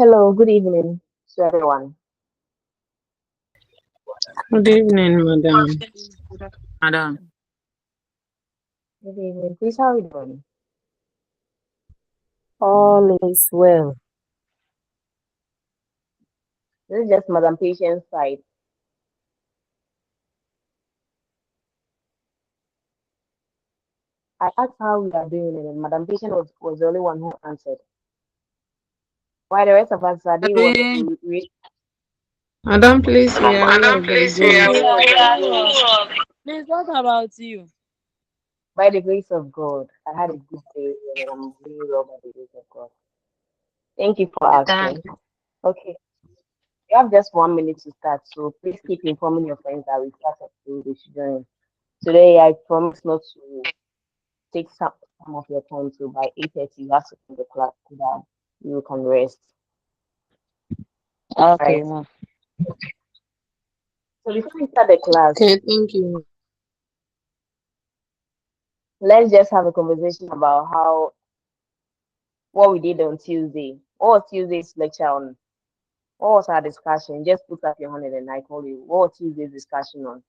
Hello, good evening to everyone. Good evening, madam. Madam, Good evening. Please, how are you doing? All is well. This is just Madam Patient's side. I asked how we are doing, and Madam Patient was the only one who answered. Why the rest of us are they wanted doing. to read? Madam, please, we are well Madam, by please, we are grace. well. Please, what about you? By the grace of God, I had a good day and I'm really well by the grace of God. Thank you for Thank asking. Okay, you have just 1 minute to start, so please keep informing your friends that we started to they should join. Today, I promise not to take some of your time, so by 8:30 you have to in the class so that you can rest. Okay, Right. ma'am. So before we start the class, Okay, thank you. let's just have a conversation about how what we did on Tuesday. What was Tuesday's lecture on? What was our discussion? Just put up your hand and I call you. What was Tuesday's discussion on?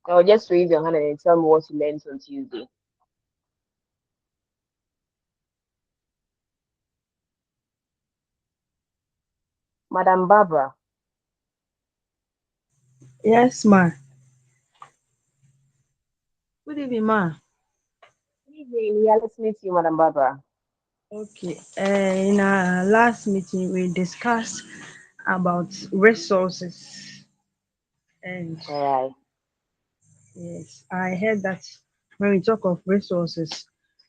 Or just raise your hand and tell me what you learned on Tuesday. Madam Barbara. Yes, ma. Good evening, ma. Good evening. We are listening to you, Madam Barbara. Okay. In our last meeting, we discussed about resources, and All right. yes, I heard that when we talk of resources,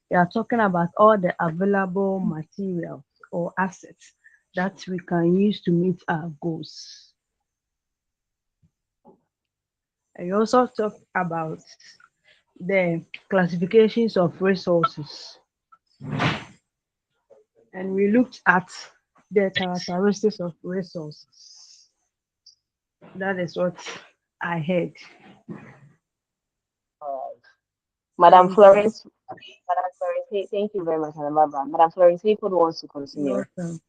we are talking about all the available materials or assets that we can use to meet our goals. And we also talk about the classifications of resources, and we looked at the characteristics of resources. That is what I heard. All right. Madam Thank you. Florence. Madam Florence, thank you very much, Madam Barbara. Madam Florence, who wants to You're continue? welcome.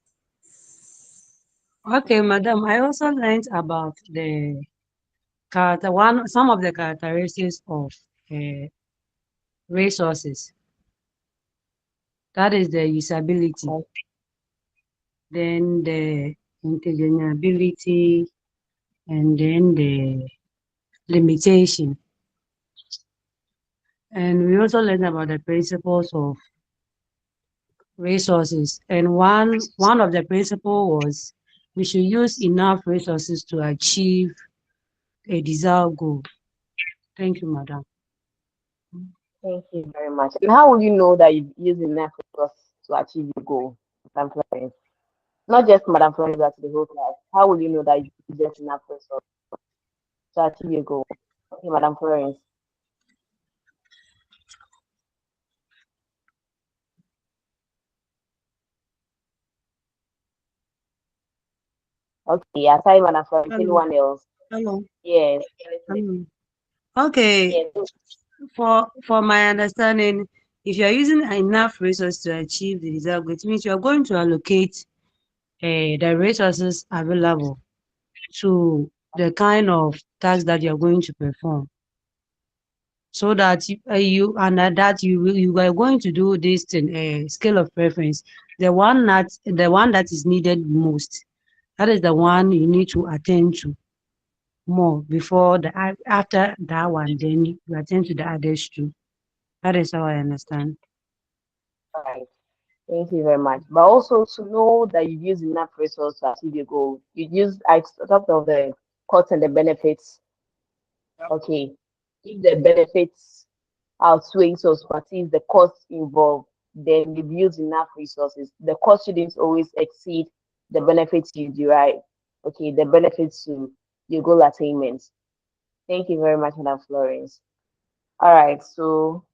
Okay, madam, I also learned about the some of the characteristics of uh, resources. That is the usability, Okay. then the interchangeability, and then the limitation. And we also learned about the principles of resources. And one of the principles was we should use enough resources to achieve a desired goal. Thank you, madam. Thank you very much. And how will you know that you've used enough resources to achieve your goal, Madam Florence? Not just Madam Florence, but the whole class. How will you know that you've just enough resources to achieve your goal? Okay, Madam Florence. Okay, aside Madam Florence, Hello. anyone else? Hello. Yes. Hello. Okay. Yes. For my understanding, if you are using enough resources to achieve the desired goal, it means you are going to allocate the resources available to the kind of task that you are going to perform, so that you under that you are going to do this in a scale of preference. The one that is needed most. That is the one you need to attend to more before after that one. Then you attend to the others too. That is how I understand. All right. Thank you very much. But also to know that you've used enough resources to achieve your goal. I talked of the costs and the benefits. Okay. If the benefits outweighs or supersedes the costs involved, then you've used enough resources. The cost shouldn't always exceed the benefits you derive. Okay, the benefits to your goal attainment. Thank you very much, Madam Florence. All right, so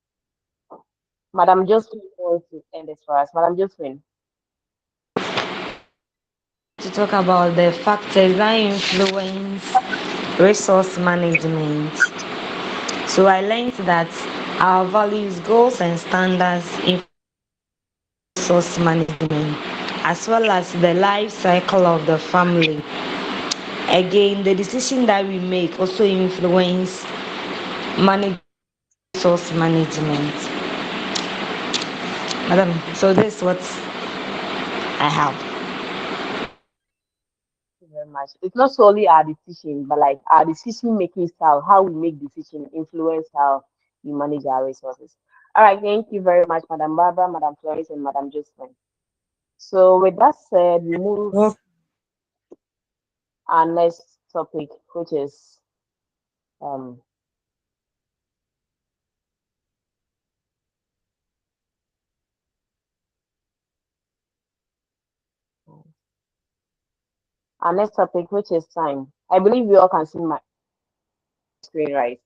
Madam Josephine wants to end this for us. Madam Josephine. To talk about the factors that influence resource management. So I learned that our values, goals, and standards influence resource management, as well as the life cycle of the family. Again, the decision that we make also influence managing resource management. Madam, so this is what I have. Thank you very much. It's not solely our decision, but like our decision making style, how we make decision influence how we manage our resources. All right, thank you very much, Madam Barbara, Madam Florence, and Madam Josephine. So with that said, we move Okay. our next topic, which is um our next topic, which is time. I believe you all can see my screen, right?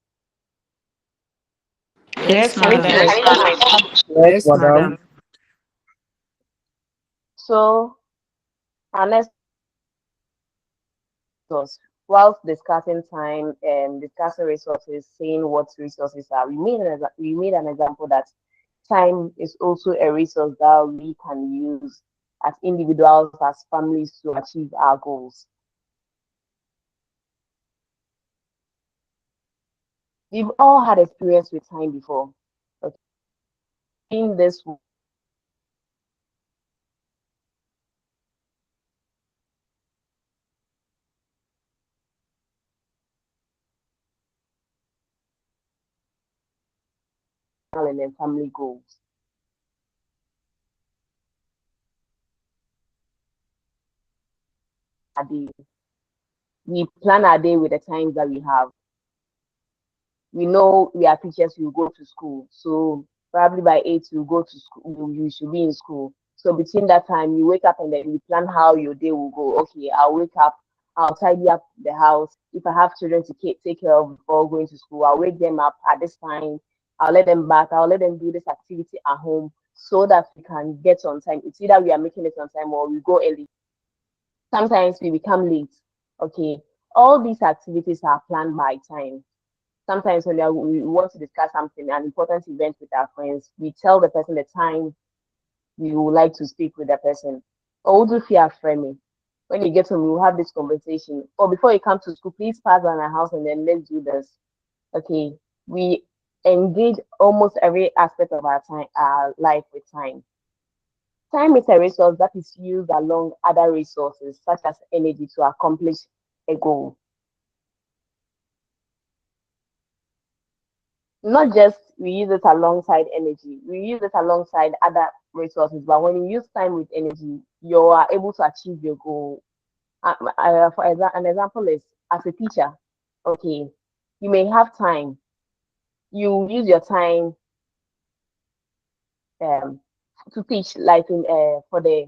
Yes, Yes, Can you see my madam. madam. screen? Yes, madam. So our next was whilst discussing time and discussing resources, saying what resources are, we made an example that time is also a resource that we can use as individuals, as families to achieve our goals. We've all had experience with time before. Okay. In this and then family goals. We plan our day with the times that we have. We know we are teachers, we go to school. So probably by 8, you go to school, you should be in school. So between that time, you wake up and then you plan how your day will go. Okay, I'll wake up, I'll tidy up the house. If I have children to take care of before going to school, I'll wake them up at this time. I'll let them bath. I'll let them do this activity at home so that we can get on time. It's either we are making it on time or we go early. Sometimes we become late. Okay, all these activities are planned by time. Sometimes when we want to discuss something, an important event with our friends, we tell the person the time we would like to speak with the person. Or do fear framing. When you get home, we'll have this conversation. Or before you come to school, please pass by my house and then let's do this. Okay. We engage almost every aspect of our life with time. Time is a resource that is used along other resources, such as energy, to accomplish a goal. Not just we use it alongside energy, we use it alongside other resources. But when you use time with energy, you are able to achieve your goal. An example is as a teacher, okay, you may have time, you use your time um, to teach, like in for the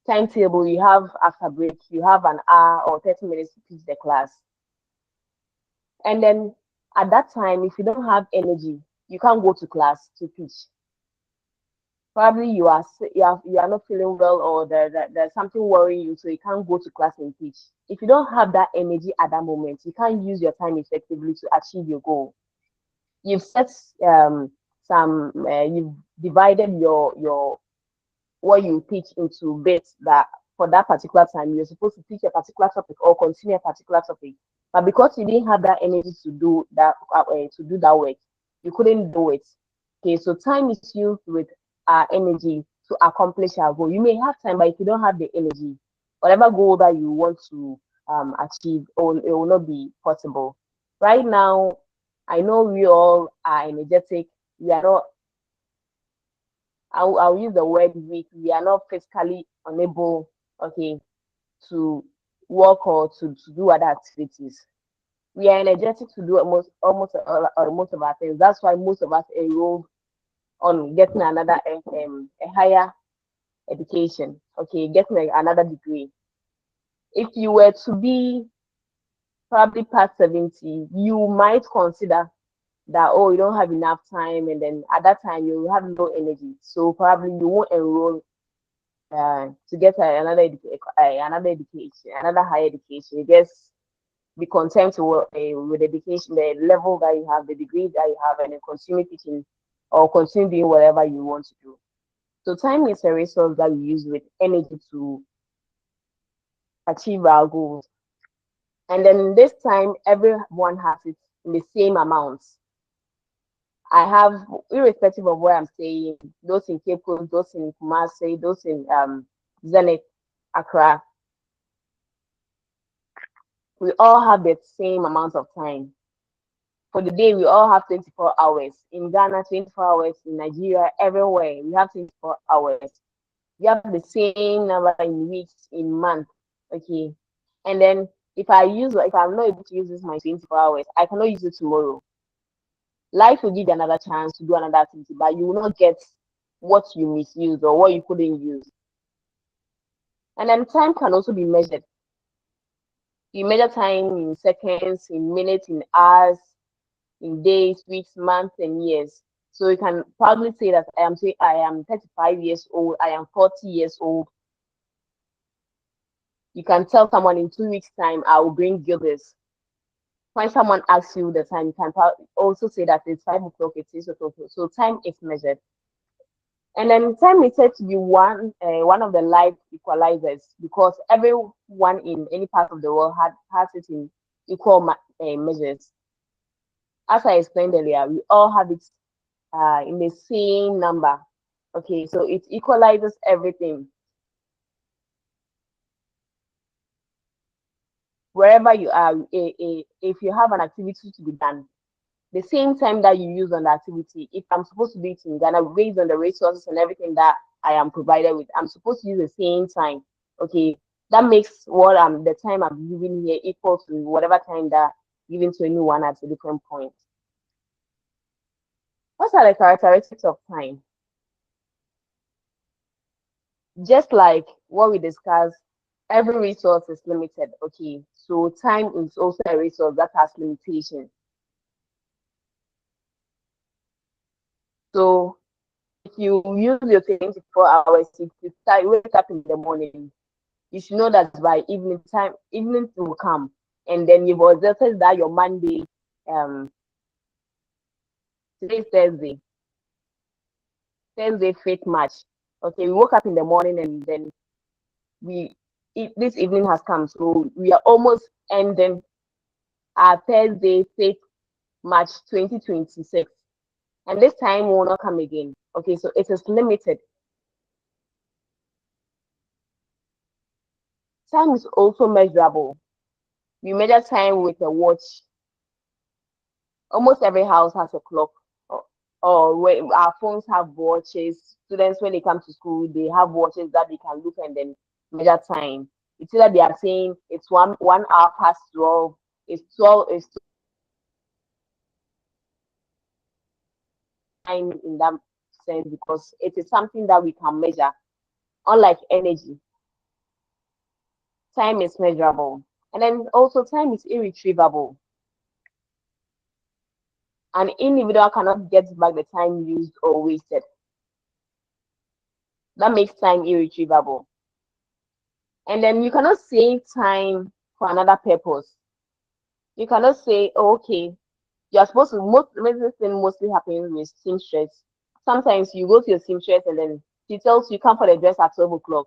timetable you have after break, you have an hour or 30 minutes to teach the class. And then at that time, if you don't have energy, you can't go to class to teach. Probably you are not feeling well, or there's something worrying you, so you can't go to class and teach. If you don't have that energy at that moment, you can't use your time effectively to achieve your goal. You've set you've divided your what you teach into bits that for that particular time you're supposed to teach a particular topic or continue a particular topic. But because you didn't have that energy to do that work, you couldn't do it. Okay, so time is used with our energy to accomplish our goal. You may have time, but if you don't have the energy, whatever goal that you want to achieve, it will not be possible. Right now, I know we all are energetic. We are not, I'll use the word weak. We are not physically unable, okay, to work or to do other activities. We are energetic to do most of our things. That's why most of us enroll on getting another a higher education, okay, getting another degree. If you were to be probably past 70, you might consider that, oh, you don't have enough time, and then at that time you have no energy, so probably you won't enroll to get another education, another higher education. You just be content with the education, the level that you have, the degree that you have, and then continue teaching or continue doing whatever you want to do. So time is a resource that we use with energy to achieve our goals. And then this time, everyone has it in the same amounts. I have, irrespective of where I'm staying, those in Cape Coast, those in Kumasi, those in Zenith, Accra, we all have the same amount of time. For the day, we all have 24 hours. In Ghana, 24 hours. In Nigeria, everywhere, we have 24 hours. We have the same number in weeks, in months. Okay. And then if I'm not able to use this my 24 hours, I cannot use it tomorrow. Life will give you another chance to do another activity, but you will not get what you misused or what you couldn't use. And then time can also be measured. You measure time in seconds, in minutes, in hours, in days, weeks, months, and years. So you can probably say that I am 35 years old, I am 40 years old. You can tell someone in 2 weeks' time, I will bring you this. When someone asks you the time, you can also say that it's 5 o'clock, it's 6 o'clock. So time is measured. And then time is said to be one of the life equalizers, because everyone in any part of the world has it in equal measures. As I explained earlier, we all have it in the same number. Okay, so it equalizes everything. Wherever you are, if you have an activity to be done, the same time that you use on the activity, if I'm supposed to do it in Ghana based on the resources and everything that I am provided with, I'm supposed to use the same time. Okay, that makes the time I'm giving here equal to whatever time that given to anyone at a different point. What are the characteristics of time? Just like what we discussed, every resource is limited. Okay, so time is also a resource that has limitations. So if you use your 24 hours, if you wake up in the morning, you should know that by evening will come, and then you've exhausted that your Monday, today is Thursday, 5th March. Okay, we woke up in the morning, and then this evening has come, so we are almost ending our Thursday, 5th March 2026, and this time will not come again. Okay, so it is limited. Time is also measurable. We measure time with a watch. Almost every house has a clock, or when our phones have watches. Students, when they come to school, they have watches that they can look and then measure time. It's either they are saying it's 1 hour past 12, it's 12, it's time in that sense, because it is something that we can measure. Unlike energy, time is measurable. And then also time is irretrievable. An individual cannot get back the time used or wasted. That makes time irretrievable. And then you cannot save time for another purpose. You cannot say, oh, okay, you're supposed to, this thing mostly happens with seamstress. Sometimes you go to your seamstress and then she tells you come for the dress at 12 o'clock.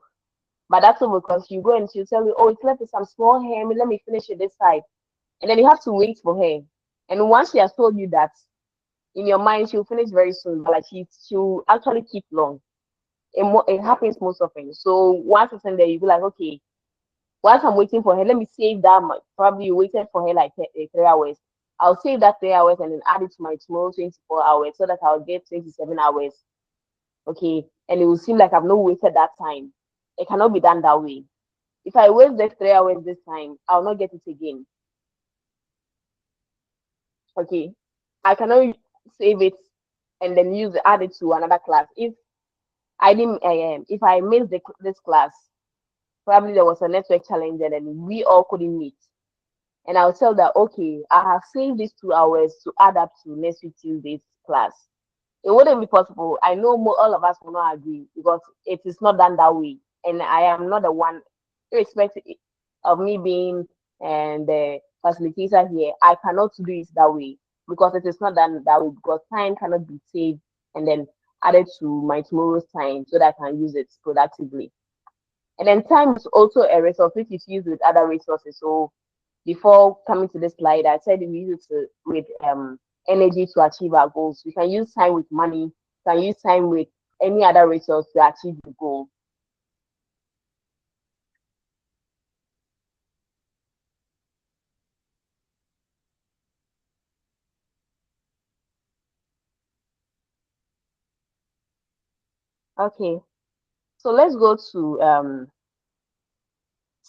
But that's 12 o'clock, you go and she'll tell you, oh, it's left with some small hair, let me finish it this side. And then you have to wait for her. And once she has told you that, in your mind, she'll finish very soon, but like she'll actually keep long. It happens most often. So once it's in there, you be like, okay, whilst I'm waiting for her, let me save that much. Probably you waited for her like 3 hours. I'll save that 3 hours and then add it to my tomorrow 24 hours so that I'll get 27 hours. Okay. And it will seem like I've not wasted that time. It cannot be done that way. If I waste the 3 hours this time, I'll not get it again. Okay. I cannot save it and then add it to another class. If I didn't, if I missed this class, probably there was a network challenge and then we all couldn't meet. And I'll tell that, okay, I have saved these 2 hours to add up to next week Tuesday's class. It wouldn't be possible. I know all of us will not agree because it is not done that way. And I am not the one, irrespective of me being and the facilitator here, I cannot do it that way because it is not done that way because time cannot be saved and then added to my tomorrow's time so that I can use it productively. And then time is also a resource which is used with other resources. So before coming to this slide, I said we use it with energy to achieve our goals. We can use time with money, we can use time with any other resource to achieve the goal. Okay, so let's go to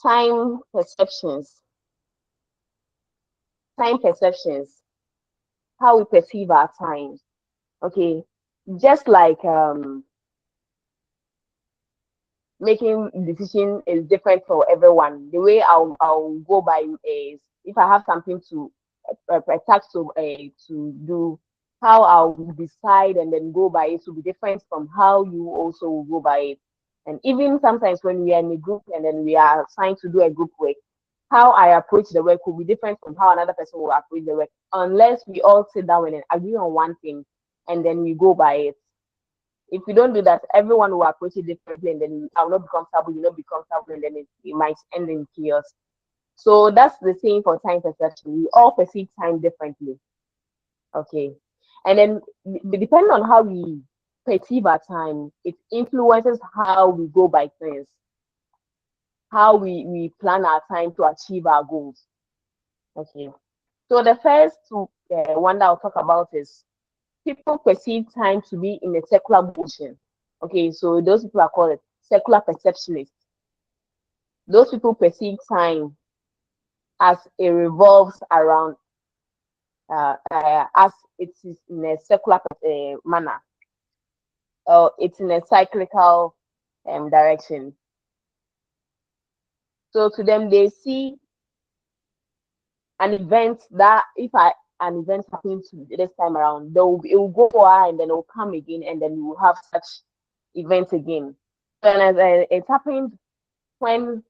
time perceptions. Time perceptions, how we perceive our time. Okay, just like making decision is different for everyone. The way I'll go by is if I have something to a task to do, how I'll decide and then go by it will be different from how you also will go by it. And even sometimes when we are in a group and then we are assigned to do a group work, how I approach the work will be different from how another person will approach the work, unless we all sit down and agree on one thing and then we go by it. If we don't do that, everyone will approach it differently, and then I will not be comfortable, you will not be comfortable, and then it might end in chaos. So that's the same for time perception. We all perceive time differently. Okay. And then depending on how we perceive our time, it influences how we go by things, how we plan our time to achieve our goals. Okay. So the first one that I'll talk about is people perceive time to be in a circular motion. Okay, so those people are called circular perceptionists. Those people perceive time as it revolves around, as it is in a circular manner, or it's in a cyclical direction. So to them, they see an event that if an event happens this time around, it will go out and then it will come again, and then you will have such events again. And as it happened when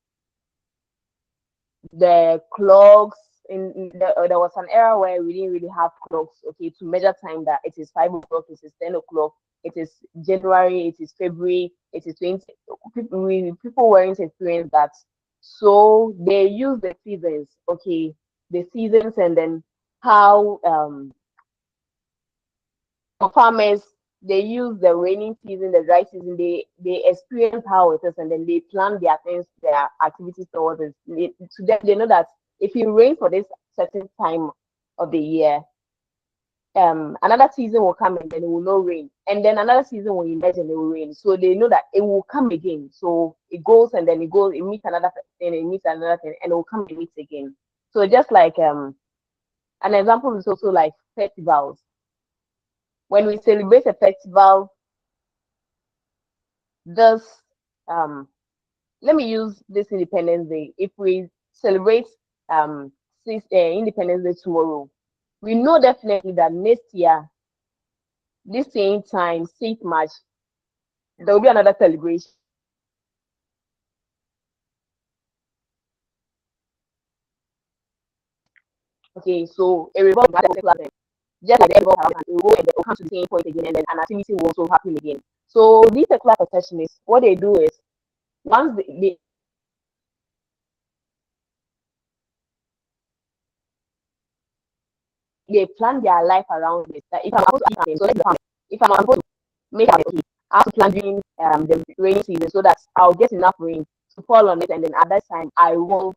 the clocks there was an era where we didn't really have clocks, okay, to measure time, that it is 5 o'clock, it is 10 o'clock, it is January, it is February, it is 20. People weren't experienced that, so they use the seasons, okay, the seasons, and then how for farmers, they use the rainy season, the dry season, they experience how it is, and then they plan their things, their activities towards it. To them, they know that if it rains for this certain time of the year, another season will come and then it will not rain, and then another season will emerge and it will rain. So they know that it will come again. So it goes and then it goes, it meets another thing, it meets another thing, and it will come and meet again. So just like an example is also like festivals. When we celebrate a festival, this let me use this Independence Day. If we celebrate Independence Day tomorrow, we know definitely that next year, this same time, 6th March, there will be another celebration. Okay, so a revolve just like the revolve around, it will go and it will come to the same point again, and then an activity will also happen again. So these secular professionals, what they do is once they plan their life around it. That if I'm supposed to eat something, so let's say if I'm supposed to make a cake, I have to plan during the rainy season so that I'll get enough rain to fall on it, and then at that time I won't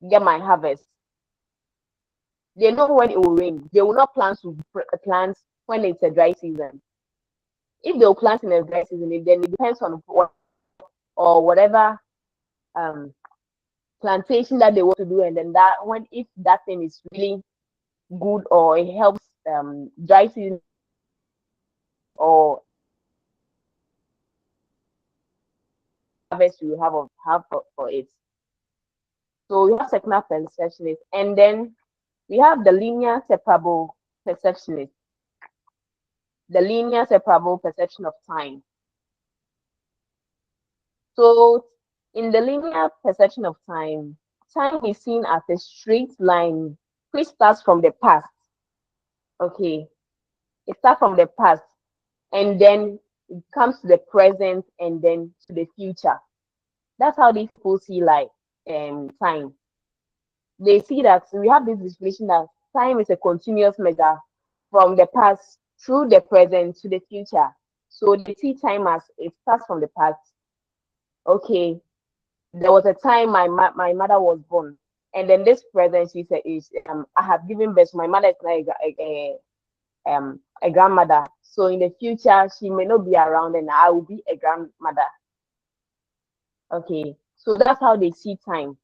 get my harvest. They know when it will rain. They will not plan to plant when it's a dry season. If they'll plant in a dry season, then it depends on what or whatever um plantation that they want to do, and then that when if that thing is really good or it helps dry season or harvest you have for it. So we have secular perceptionist, and then we have the linear separable perceptionist, the linear separable perception of time. So in the linear perception of time, time is seen as a straight line which starts from the past. Okay, it starts from the past and then it comes to the present and then to the future. That's how these people see like time. They see that we have this definition that time is a continuous measure from the past through the present to the future. So they see time as it starts from the past. Okay, there was a time my mother was born, and then this present she said is I have given birth. My mother is like a grandmother. So in the future she may not be around, and I will be a grandmother. Okay, so that's how they see time.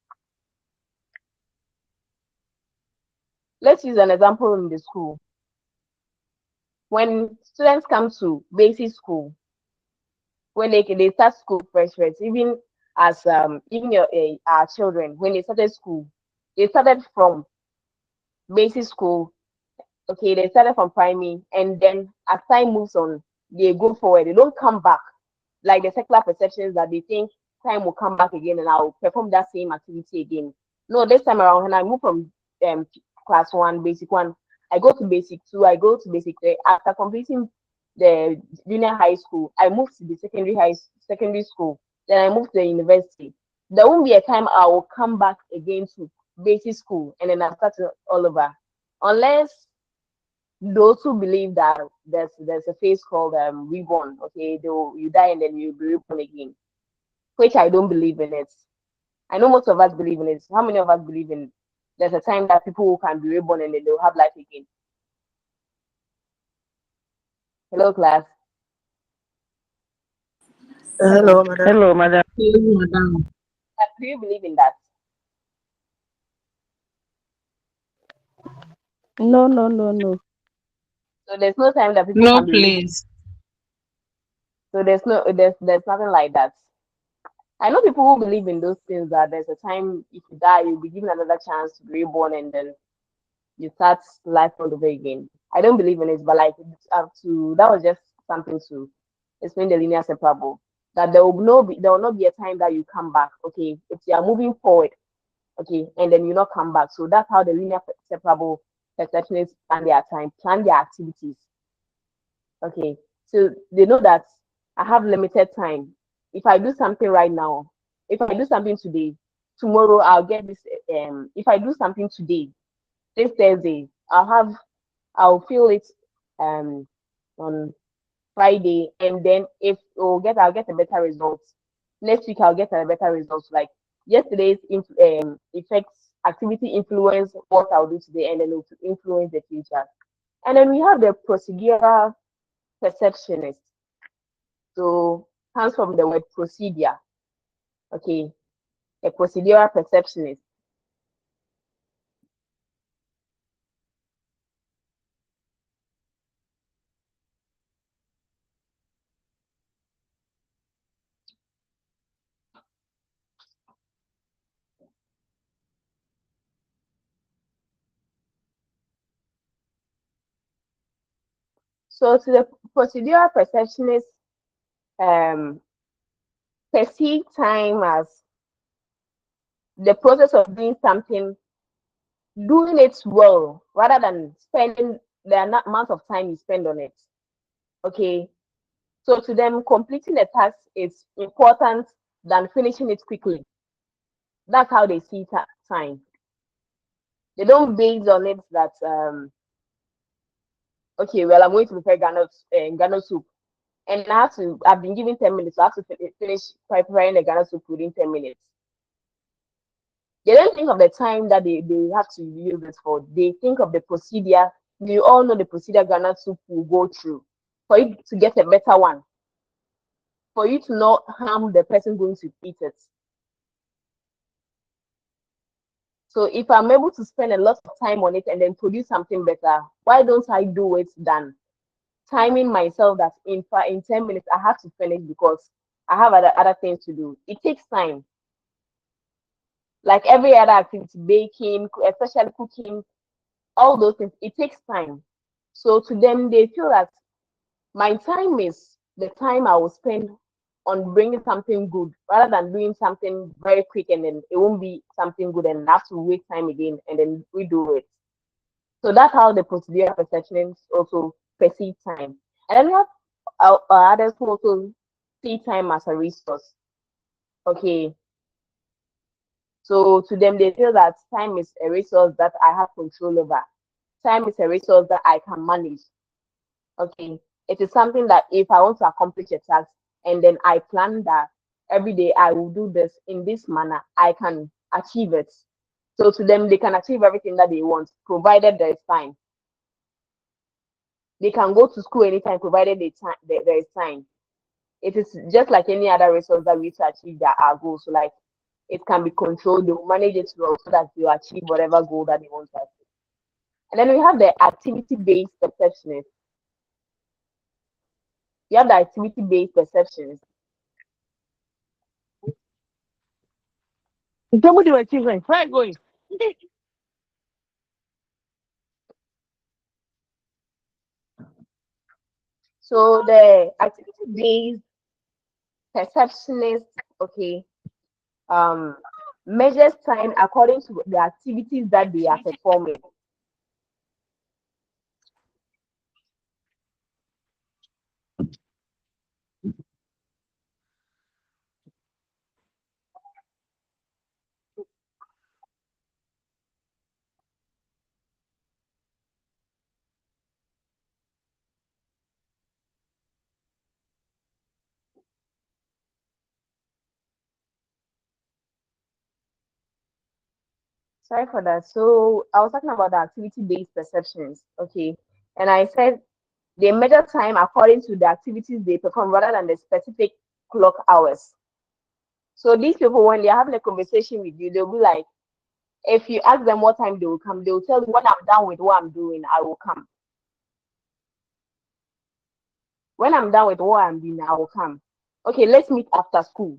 Let's use an example in the school. When students come to basic school, when they start school fresh, even as even our children, when they started school, they started from basic school. Okay, they started from primary, and then as time moves on, they go forward. They don't come back like the secular perceptions that they think time will come back again and I'll perform that same activity again. No, this time around, when I move from um, class one, basic one, I go to basic two, I go to basic three. After completing the junior high school, I move to the secondary school. Then I move to the university. There won't be a time I will come back again to basic school and then I start all over, unless those who believe that there's a phase called reborn. Okay, you die and then you be reborn again, which I don't believe in it. I know most of us believe in it. How many of us believe in there's a time that people can be reborn and then they'll have life again? Hello, class. Hello, madam. Hello, madam. Hello, madam. Do you believe in that? No, no, no, no. So there's no time that people No, can be reborn. please. So there's nothing like that. I know people who believe in those things that there's a time if you die, you'll be given another chance to be reborn and then you start life all over again. I don't believe in it, but like that was just something to explain the linear separable. That there will not be a time that you come back. Okay, if you are moving forward, okay, and then you not come back. So that's how the linear separable perceptionists plan their time, plan their activities. Okay, so they know that I have limited time. If I do something right now, if I do something today, tomorrow I'll get this. If I do something today, this Thursday, I'll feel it um on Friday, and then if I'll get a better result. Next week I'll get a better result. Like yesterday's effects activity influence what I'll do today, and then it will influence the future. And then we have the procedural perceptionist. So comes from the word procedure. Okay, a procedural perceptionist. So to the procedural perceptionist, um, perceive time as the process of doing something, doing it well, rather than spending the amount of time you spend on it. Okay. So to them, completing a task is important than finishing it quickly. That's how they see time. They don't base on it that okay, well, I'm going to prepare Ghana soup, and I've been given 10 minutes. So I have to finish preparing the Ghana soup within 10 minutes. They don't think of the time that they have to use it for. They think of the procedure. We all know the procedure Ghana soup will go through for you to get a better one, for you to not harm the person going to eat it. So if I'm able to spend a lot of time on it and then produce something better, why don't I do it than timing myself that in 10 minutes I have to finish because I have other things to do. It takes time. Like every other activity, baking, especially cooking, all those things, it takes time. So to them, they feel that my time is the time I will spend on bringing something good rather than doing something very quick and then it won't be something good and have to wait time again and then redo it. So that's how the procedural perceptionists also perceive time. And then we have others who also see time as a resource. Okay. So to them, they feel that time is a resource that I have control over. Time is a resource that I can manage. Okay. It is something that if I want to accomplish a task and then I plan that every day I will do this in this manner, I can achieve it. So to them, they can achieve everything that they want, provided there is time. They can go to school anytime, provided there is time. It is just like any other resource that we to achieve our goals. So like it can be controlled, they'll manage it well so that you achieve whatever goal that they want to achieve. And then we have the activity-based perceptionist. You have the activity-based perceptions. Somebody was children. Where are you going? So the activity-based perceptionist, okay, measures time according to the activities that they are performing. Sorry for that. So I was talking about the activity-based perceptions, okay, and I said they measure time according to the activities they perform rather than the specific clock hours. So these people, when they're having a conversation with you, they'll be like, if you ask them what time they will come, they'll tell you when I'm done with what I'm doing, I will come. When I'm done with what I'm doing, I will come. Okay, let's meet after school.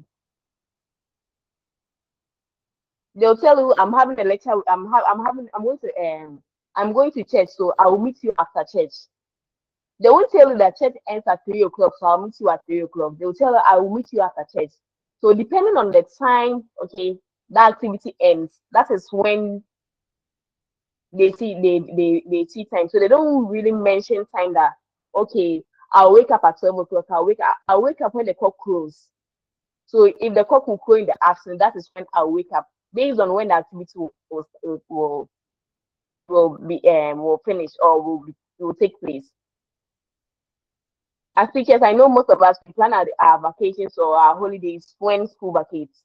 They'll tell you I'm having a lecture. I'm going to church, so I will meet you after church. They won't tell you that church ends at 3 o'clock, so I'll meet you at 3 o'clock. They'll tell you I will meet you after church. So depending on the time, okay, that activity ends. That is when they see time. So they don't really mention time that okay, I'll wake up at 12 o'clock. I'll wake up when the cock crows. So if the cock will crow in the afternoon, that is when I'll wake up based on when the activity will finish or will take place. As teachers, I know most of us we plan our vacations or our holidays when school vacates.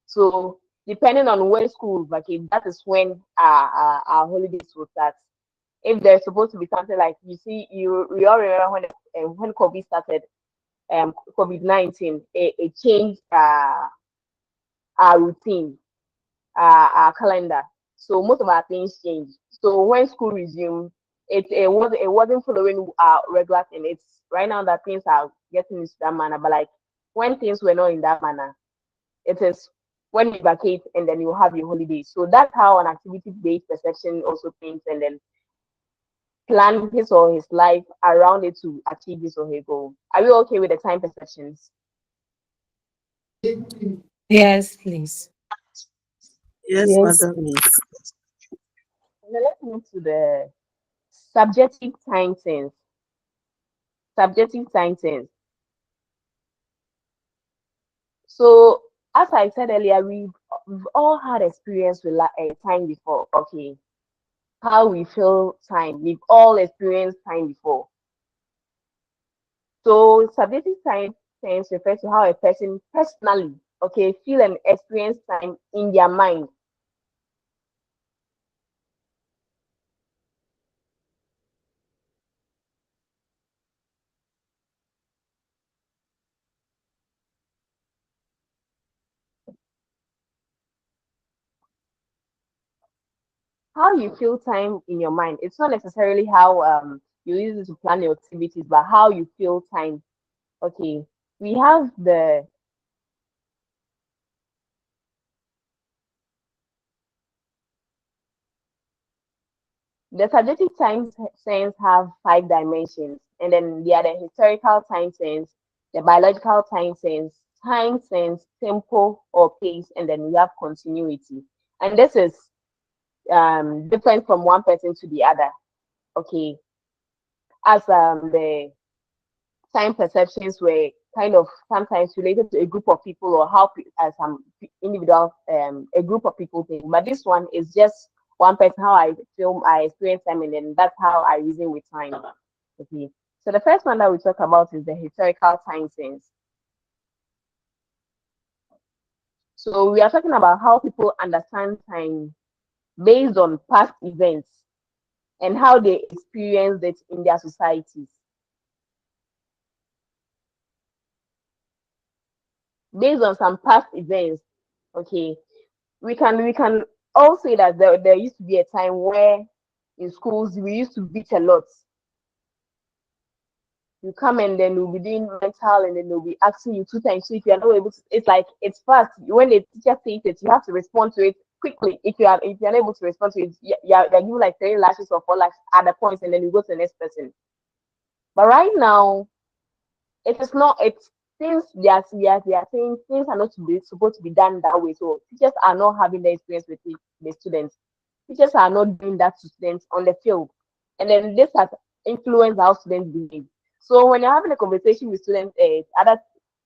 So depending on when school vacates, that is when our holidays will start. If there's supposed to be something like we all remember when COVID started, COVID-19, it changed our routine, our calendar. So most of our things changed. So when school resumed, it wasn't following our regular thing. It's right now that things are getting into that manner. But like when things were not in that manner, it is when you vacate and then you have your holidays. So that's how an activity-based perception also thinks and then plan his or his life around it to achieve his or her goal. Are we okay with the time perceptions? Yes, please. Yes, Yes, madam. please. And then let's move to the subjective time sense. Subjective time sense. So as I said earlier, we've all had experience with time before. Okay, how we feel time. We've all experienced time before. So subjective time sense refers to how a person personally, okay, feel and experience time in their mind. How you feel time in your mind. It's not necessarily how you use it to plan your activities, but how you feel time. Okay, we have the subjective time sense have 5 dimensions, and then the other historical time sense the biological time sense, tempo or pace, and then we have continuity. And this is different from one person to the other. Okay, as the time perceptions were kind of sometimes related to a group of people or how some individual a group of people think, but this one is just one person, how I feel, I experience time, and then that's how I reason with time. Okay, so the first one that we talk about is the historical time sense. So we are talking about how people understand time based on past events and how they experienced it in their societies. Based on some past events, okay, we can all say that there used to be a time where in schools we used to beat a lot. You come and then we'll be doing mental, and then they'll be asking you 2 times. So if you are not able to, it's like it's fast. When the teacher says it, you have to respond to it quickly. If you're unable to respond to it, you're given like 3 lashes or 4 lashes at the points, and then you go to the next person. But right now, it is not. It's things they are saying things are not supposed to be done that way. So teachers are not having the experience with the students. Teachers are not doing that to students on the field, and then this has influenced how students behave. So when you're having a conversation with students, other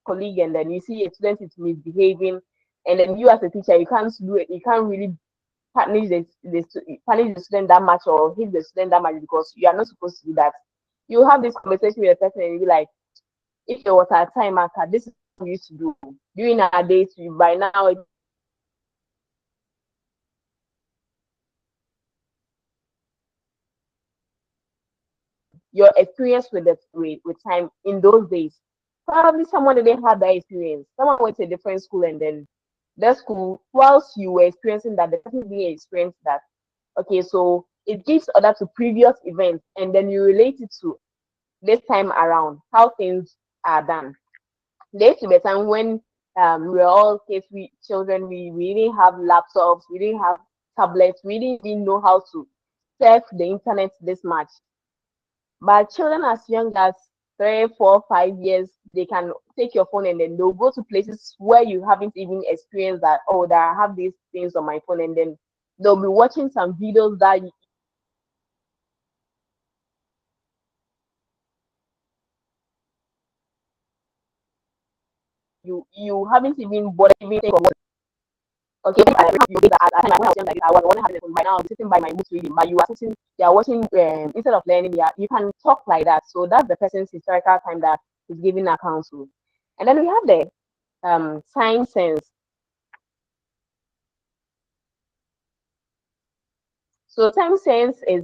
colleague, and then you see a student is misbehaving, and then you as a teacher, you can't do it. You can't really punish the student that much or hit the student that much because you are not supposed to do that. You have this conversation with a person, and you be like, if there was a time marker, this is what we used to do during our days. By now, your experience with the with time in those days. Probably someone didn't have that experience. Someone went to a different school, and then that school, whilst you were experiencing that, the person didn't experience that. Okay, so it gives other to previous events, and then you relate it to this time around, how things are done. There used to be a time when we were all kids, we children, we didn't have laptops, we didn't have tablets, we didn't even know how to surf the internet this much. But children as young as 3, 4, 5 years, they can take your phone, and then they'll go to places where you haven't even experienced that. Oh, that I have these things on my phone, and then they'll be watching some videos that you haven't even bothered even think of what. Okay, you did that at time when I was young like this, I was only having a phone. By now, I'm sitting by my book reading, but you are sitting, you are watching. Instead of learning, you can talk like that. So that's the person's historical time that is giving account to. And then we have the time sense. So time sense is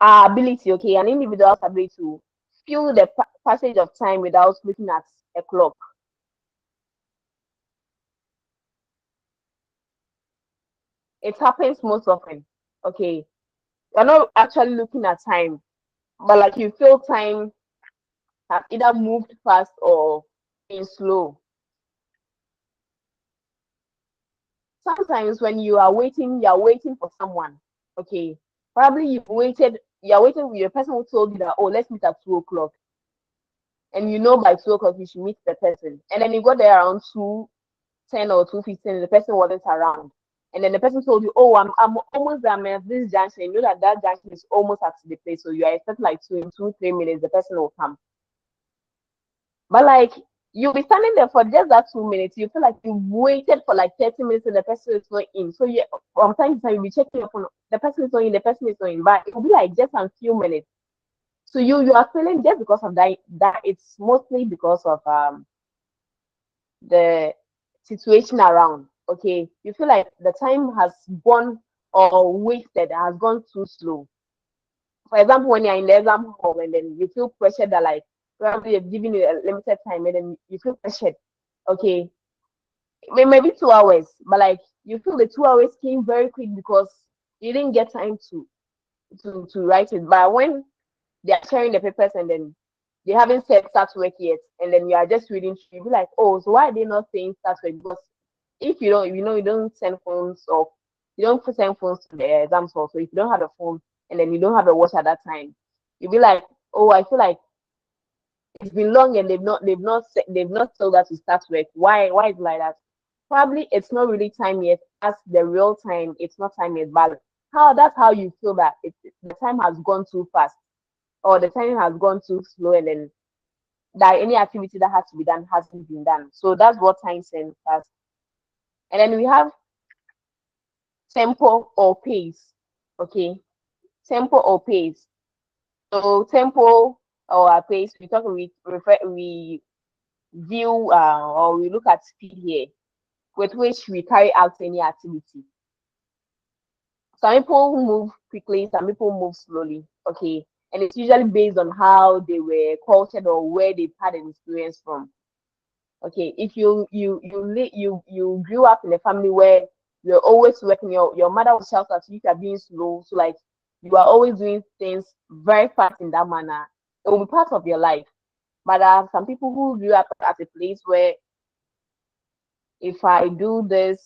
our ability, okay, an individual's ability to feel the passage of time without looking at a clock. It happens most often. Okay, you're not actually looking at time, but like you feel time have either moved fast or been slow. Sometimes when you are waiting for someone. Okay, probably you're waiting with your person who told you that, oh, let's meet at 2 o'clock, and you know by 2 o'clock you should meet the person, and then you got there around 2:10 or 2:15, the person wasn't around. And then the person told you, oh, I'm almost there, I'm at this junction. You know that junction is almost at the place. So you are expecting like in 2, 3 minutes, the person will come. But like you'll be standing there for just that 2 minutes. You feel like you waited for like 30 minutes and the person is not in. So you from time to time you'll be checking your phone. The person is not in, the person is not in. But it will be like just a few minutes. So you are feeling just because of that it's mostly because of the situation around. Okay, you feel like the time has gone or wasted, has gone too slow. For example, when you're in the exam hall and then you feel pressured that like probably they've given you a limited time, and then you feel pressured. Okay, maybe 2 hours, but like you feel the 2 hours came very quick because you didn't get time to write it. But when they are sharing the papers, and then they haven't said start work yet, and then you are just reading, you be like, oh, so why are they not saying start work? Because if you don't, you don't send phones, or you don't send phones to the exams hall. So if you don't have a phone, and then you don't have a watch at that time, you'll be like, oh, I feel like it's been long and they've not told us to start work. Why is it like that? Probably it's not really time yet. As the real time, it's not time yet. But that's how you feel that the time has gone too fast, or the time has gone too slow, and then that any activity that has to be done hasn't been done. So that's what time sense has. And then we have tempo or pace. Okay, tempo or pace. So tempo or pace, we view or we look at speed here with which we carry out any activity. Some people move quickly, some people move slowly. Okay, and it's usually based on how they were cultured or where they've had an experience from. Okay, if you grew up in a family where you're always working, your mother will shout at you if you're being slow, so like you are always doing things very fast in that manner, it will be part of your life. But there are some people who grew up at a place where if I do this,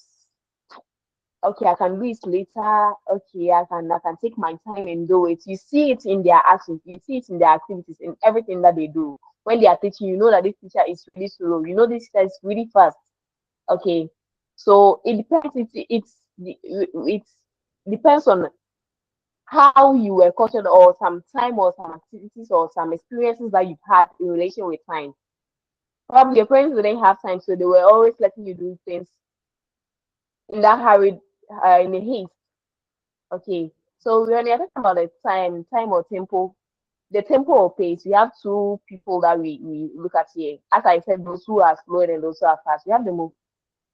okay, I can do it later. Okay, I can take my time and do it. You see it in their actions, you see it in their activities, in everything that they do. When they are teaching, you know that this teacher is really slow. You know this teacher is really fast. Okay, so it depends. It depends on how you were cultured, or some time, or some activities, or some experiences that you've had in relation with time. Probably your parents didn't have time, so they were always letting you do things in that hurried, in a haste. Okay, so when you're talking about the time or tempo, the tempo or pace, we have two people that we look at here. As I said, those who are slow and those who are fast. We have the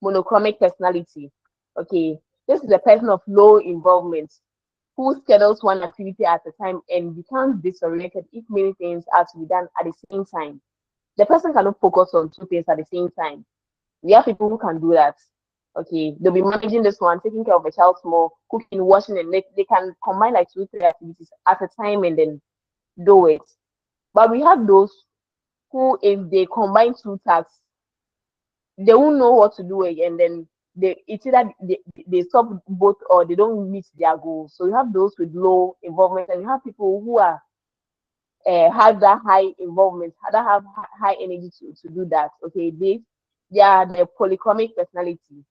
monochromic personality. Okay, this is a person of low involvement who schedules one activity at a time and becomes disoriented if many things are to be done at the same time. The person cannot focus on two things at the same time. We have people who can do that. Okay, they'll be managing this one, taking care of the child more, cooking, washing, and they can combine like two, three activities at a time and then do it. But we have those who, if they combine two tasks, they won't know what to do again. Then it's either they stop both or they don't meet their goals. So you have those with low involvement, and you have people who are have that high involvement, that have high energy to do that. Okay, they are the polychromic personality.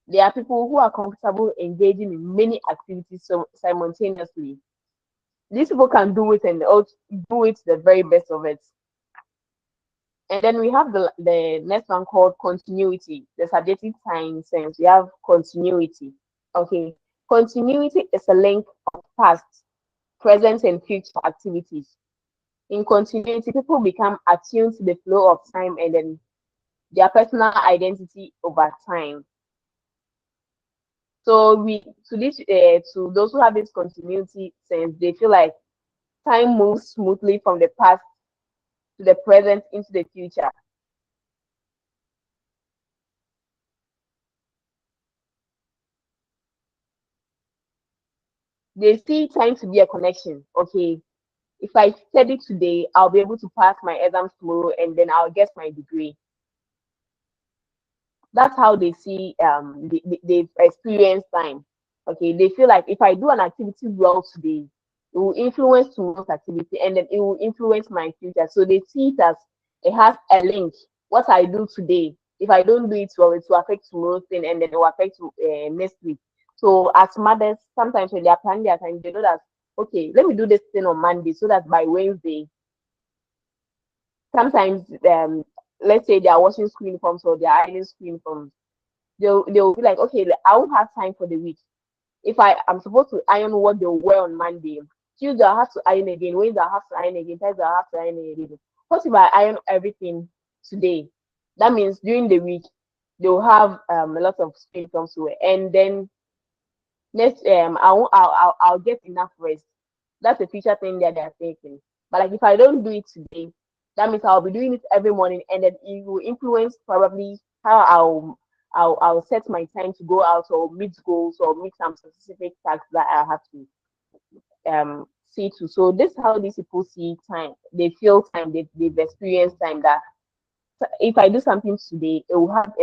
They are people who are comfortable engaging in many activities simultaneously. These people can do it and also do it the very best of it. And then we have the next one called continuity, the subjective time sense. We have continuity. Okay, continuity is a link of past, present, and future activities. In continuity, people become attuned to the flow of time and then their personal identity over time. So to those who have this continuity sense, they feel like time moves smoothly from the past to the present into the future. They see time to be a connection. Okay, if I study today, I'll be able to pass my exams tomorrow and then I'll get my degree. That's how they see they've experienced time. Okay, they feel like if I do an activity well today, it will influence tomorrow's activity and then it will influence my future. So they see it as it has a link. What I do today, if I don't do it well, it will affect tomorrow's thing and then it will affect next week. So as mothers, sometimes when they are planning their time, they know that okay, let me do this thing on Monday so that by Wednesday, sometimes let's say they are washing school uniforms or they are ironing school uniforms, they'll be like, okay, I won't have time for the week. If I'm supposed to iron what they'll wear on Monday, Tuesday I'll have to iron again, Wednesday I'll have to iron again, Thursday I'll have to iron again. What if I iron everything today? That means during the week they'll have a lot of school uniforms to wear, and then next I'll get enough rest. That's a future thing that they're thinking. But like if I don't do it today, that means I'll be doing it every morning, and then it will influence probably how I'll set my time to go out or meet goals or meet some specific tasks that I have to see to. So this is how these people see time. They feel time. They've experienced time. That if I do something today, it will have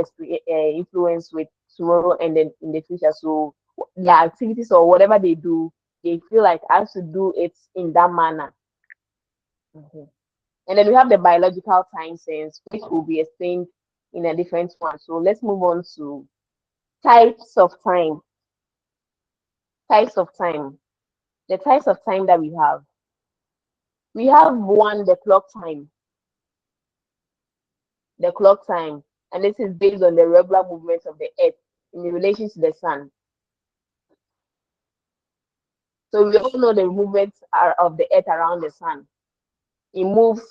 influence with tomorrow and then in the future. So their activities or whatever they do, they feel like I should do it in that manner. Mhm. And then we have the biological time sense, which will be explained in a different one. So let's move on to types of time. Types of time. The types of time that we have. We have one, the clock time. The clock time. And this is based on the regular movements of the earth in relation to the sun. So we all know the movements are of the earth around the sun. It moves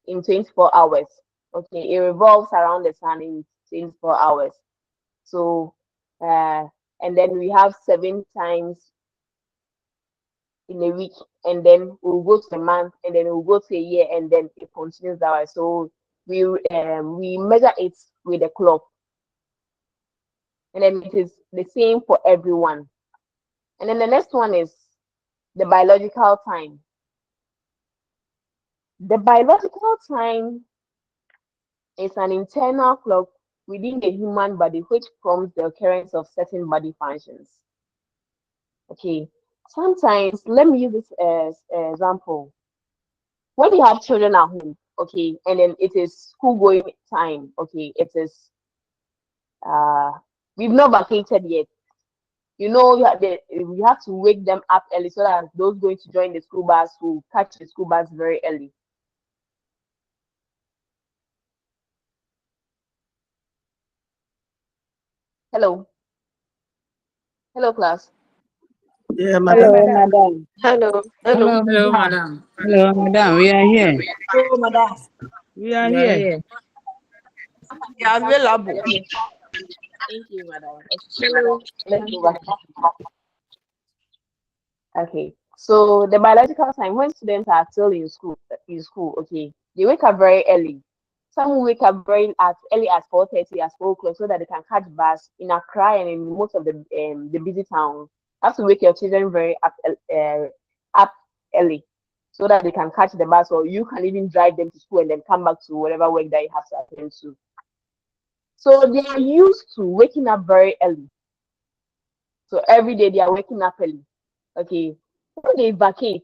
in 24 hours. Okay, it revolves around the sun in 24 hours. So, and then we have 7 times in a week, and then we'll go to a month, and then we'll go to a year, and then it continues that way. So we measure it with a clock, and then it is the same for everyone. And then the next one is the biological time. The biological time is an internal clock within the human body which prompts the occurrence of certain body functions. Okay, sometimes let me use this as an example. When you have children at home, okay, and then it is school going time, okay, it is uh we've not vacated yet. You know, you have to wake them up early so that those going to join the school bus will catch the school bus very early. Hello, hello, class. Yeah, Hello, madam. madam. Hello, hello. Hello, Hello, madam. madam. Hello, madam. We are here. Oh, madam. We are You are here. here. You are available. Thank you, madam. So let's go back. Okay, so the biological time when students are still in school, okay, they wake up very early. Some will wake up very as early as 4:30, as 4 o'clock, so that they can catch bus in Accra and in most of the busy towns. You have to wake your children very up early, so that they can catch the bus, or you can even drive them to school and then come back to whatever work that you have to attend to. So they are used to waking up very early. So every day they are waking up early. Okay, when they vacate,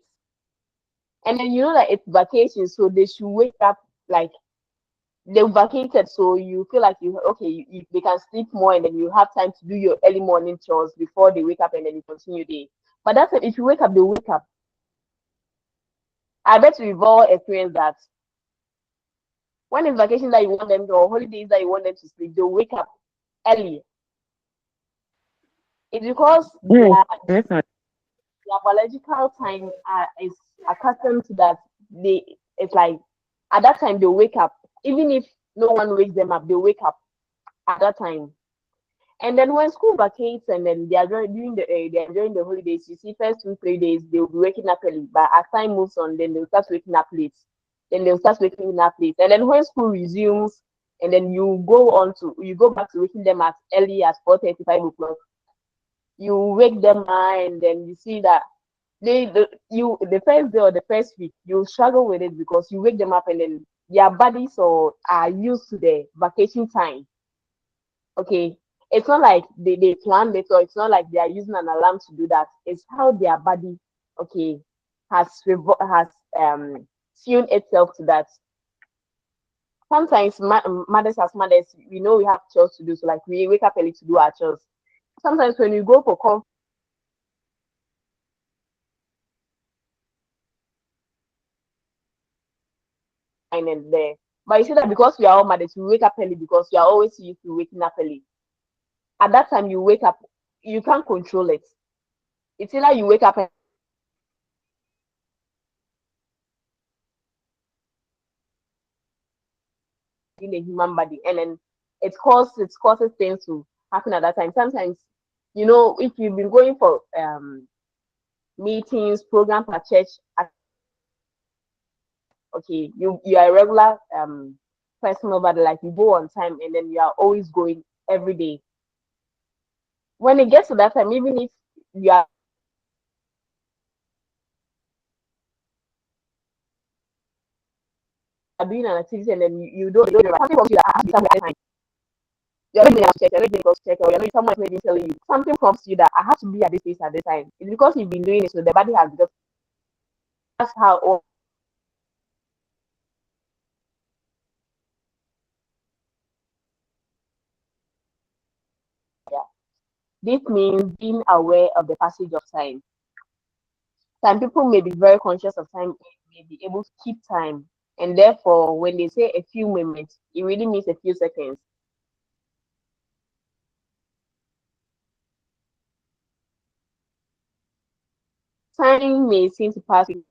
and then you know that it's vacation, so they should wake up like they vacated, so you feel like they can sleep more, and then you have time to do your early morning chores before they wake up, and then you continue day. But that's it. If you wake up, they wake up. I bet we've all experienced that. When it's vacation that you want them to, or holidays that you want them to sleep, they'll wake up early. It's because Yes, madam. their biological time is accustomed to that. It's like at that time they wake up, even if no one wakes them up, they wake up at that time. And then when school vacates and then they are during the holidays, you see first 2 3 days they'll be waking up early, but as time moves on, then they'll start waking up late. Then they'll start waking up late, and then when school resumes, and then you go back to waking them as early as 4:30 5 o'clock. You wake them up, and then you see that the first day or the first week you struggle with it because you wake them up and then their bodies are used to the vacation time. Okay, it's not like they planned it, or it's not like they are using an alarm to do that. It's how their body, okay, has tuned itself to that. Sometimes mothers as mothers, we know we have chores to do, so like we wake up early to do our chores. Sometimes when you go for and there. But you see that because we are all mothers, we wake up early because we are always used to waking up early. At that time, you wake up, you can't control it. It's either you wake up in the human body, and then it causes things to happen at that time. Sometimes, if you've been going for meetings, programs at church, okay, you are a regular person over there, like you go on time, and then you are always going every day. When it gets to that time, even if you are doing an activity and then you don't something comes to you that has to be done at that time. You're not going to check, you're not going to check, or you're not someone maybe telling you something comes to you that I have to be at this place at this time. It's because you've been doing it, so the body has just that's how This means being aware of the passage of time. Some people may be very conscious of time, may be able to keep time, and therefore, when they say a few moments, it really means a few seconds. Time may seem to pass. You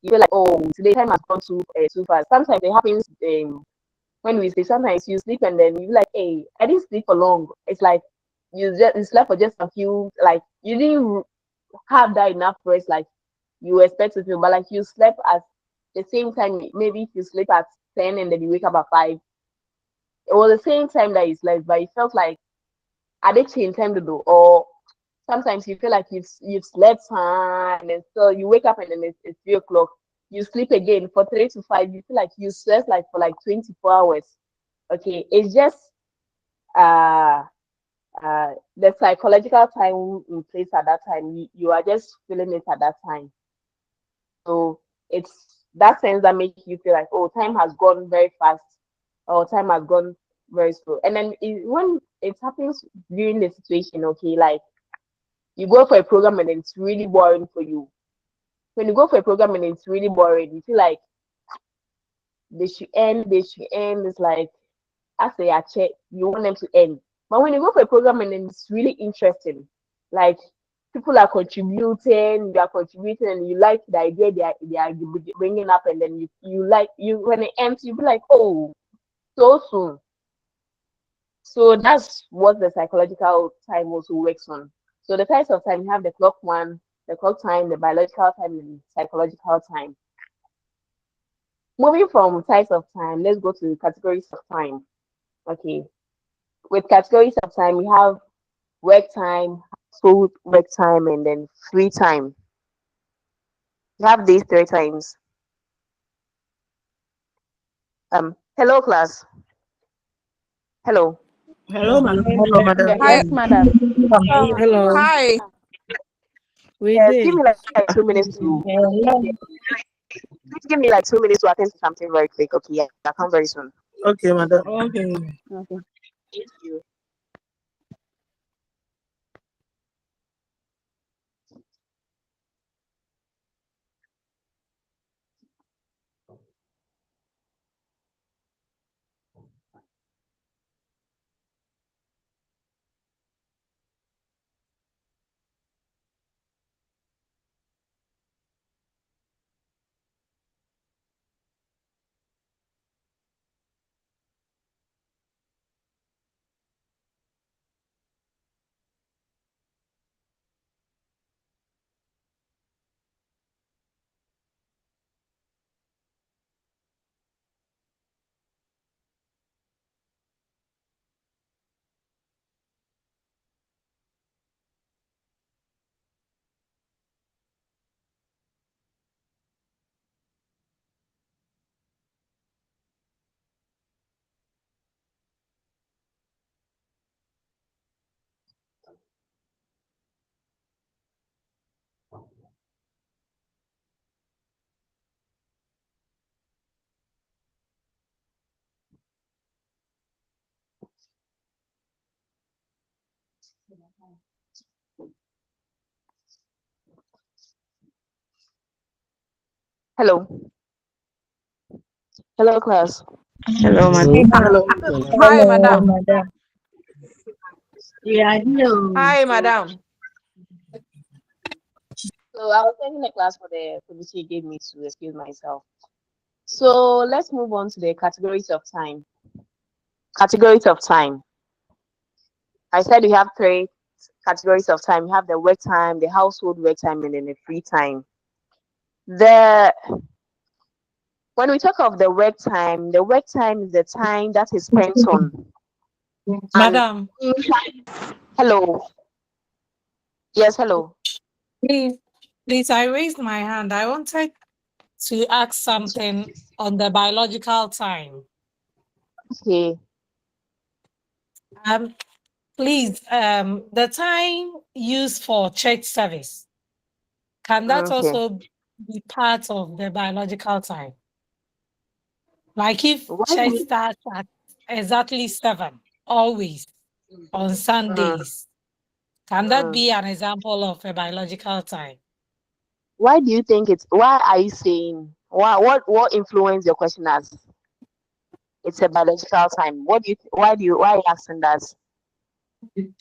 feel like, oh, today time has gone too fast. Sometimes it happens when we sleep. Sometimes you sleep and then you be like, hey, I didn't sleep for long. It's like you slept for just a few, like you didn't have that enough rest like you expect to feel, but like you slept at the same time. Maybe if you sleep at 10 and then you wake up at 5, it was the same time that you slept, but it felt like I did change time to do. Or sometimes you feel like you've slept and then so you wake up and then it's 3 o'clock. You sleep again for 3 to 5. You feel like you slept like for like 24 hours. Okay, it's just uh the psychological time in place at that time. You are just feeling it at that time. So it's that sense that makes you feel like, oh, time has gone very fast or time has gone very slow. And then when it happens during the situation, okay, like you go for a program and it's really boring for you. When you go for a program and it's really boring, you feel like they should end. It's like as a check, you want them to end. But when you go for a program and then it's really interesting, like people are contributing, you are contributing, and you like the idea they are bringing up, and then you like you when it ends, you be like, oh, so soon. So that's what the psychological time also works on. So the types of time you have the clock one, the clock time, the biological time, and psychological time. Moving from types of time, let's go to categories of time. Okay. With categories of time, we have work time, household work time, and then free time. We have these three times. Hello class. Hello. Hello, madam. Hello, madam. Hi. Yes, madam. Hello. Hi. We Yes, give did. me like 2 minutes to please give me like 2 minutes to attend to something very quick. Okay, yeah, I'll come very soon. Okay, madam. Okay. Thank you. Hello. Hello, class. Hello, madam. Hello. Hi, madam. Madam. Yeah, hello. Hi, madam. So I was taking a class for the policy you gave me to excuse myself. So let's move on to the categories of time. Categories of time. I said we have three categories of time. You have the work time, the household work time, and then the free time. The when we talk of the work time is the time that is spent on an Madam, hello. Yes, hello. please, please, I raised my hand. I wanted to ask something on the biological time. Okay. Um, please, the time used for church service, can that Okay. also be part of the biological time? Like if What do church you starts at exactly 7, always. on Sundays. Can that be an example of a biological time? Why do you think it's? Why are you saying? What influenced your question as it's a biological time? What do you? Why are you asking that?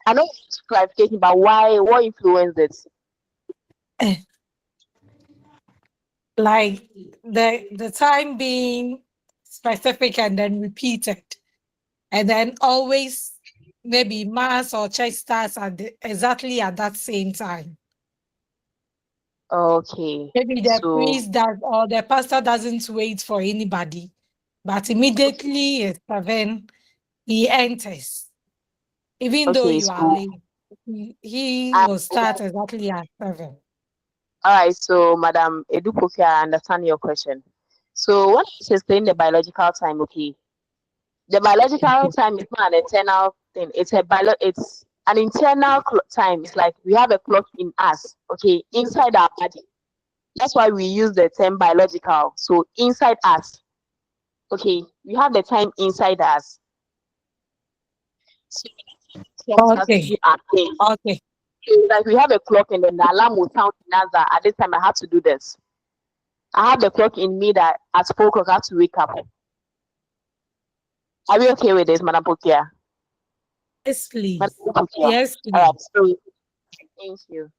I know it's clarification, but why? What influenced it? Like the time being specific and then repeated, and then always maybe mass or church starts exactly at that same time. Okay. Maybe the So priest does or the pastor doesn't wait for anybody, but immediately at 7 he enters. Even though okay. you are So late, he um, will start exactly at 7. all right. So Madam Edupoke, I understand your question. So when I explain the biological time, okay, the biological time is not an internal thing. It's it's an internal time. It's like we have a clock in us, okay, inside our body. That's why we use the term biological. So inside us, okay, we have the time inside us. So clocks has to Okay. be at place. Okay. So like we have a clock and then the alarm will sound in us that at this time I have to do this. I have the clock in me that at 4 o'clock I have to wake up. Are we okay with this, Madam Pokia? Yes, please. Madam Pokia. Yes, please. All right. So thank you.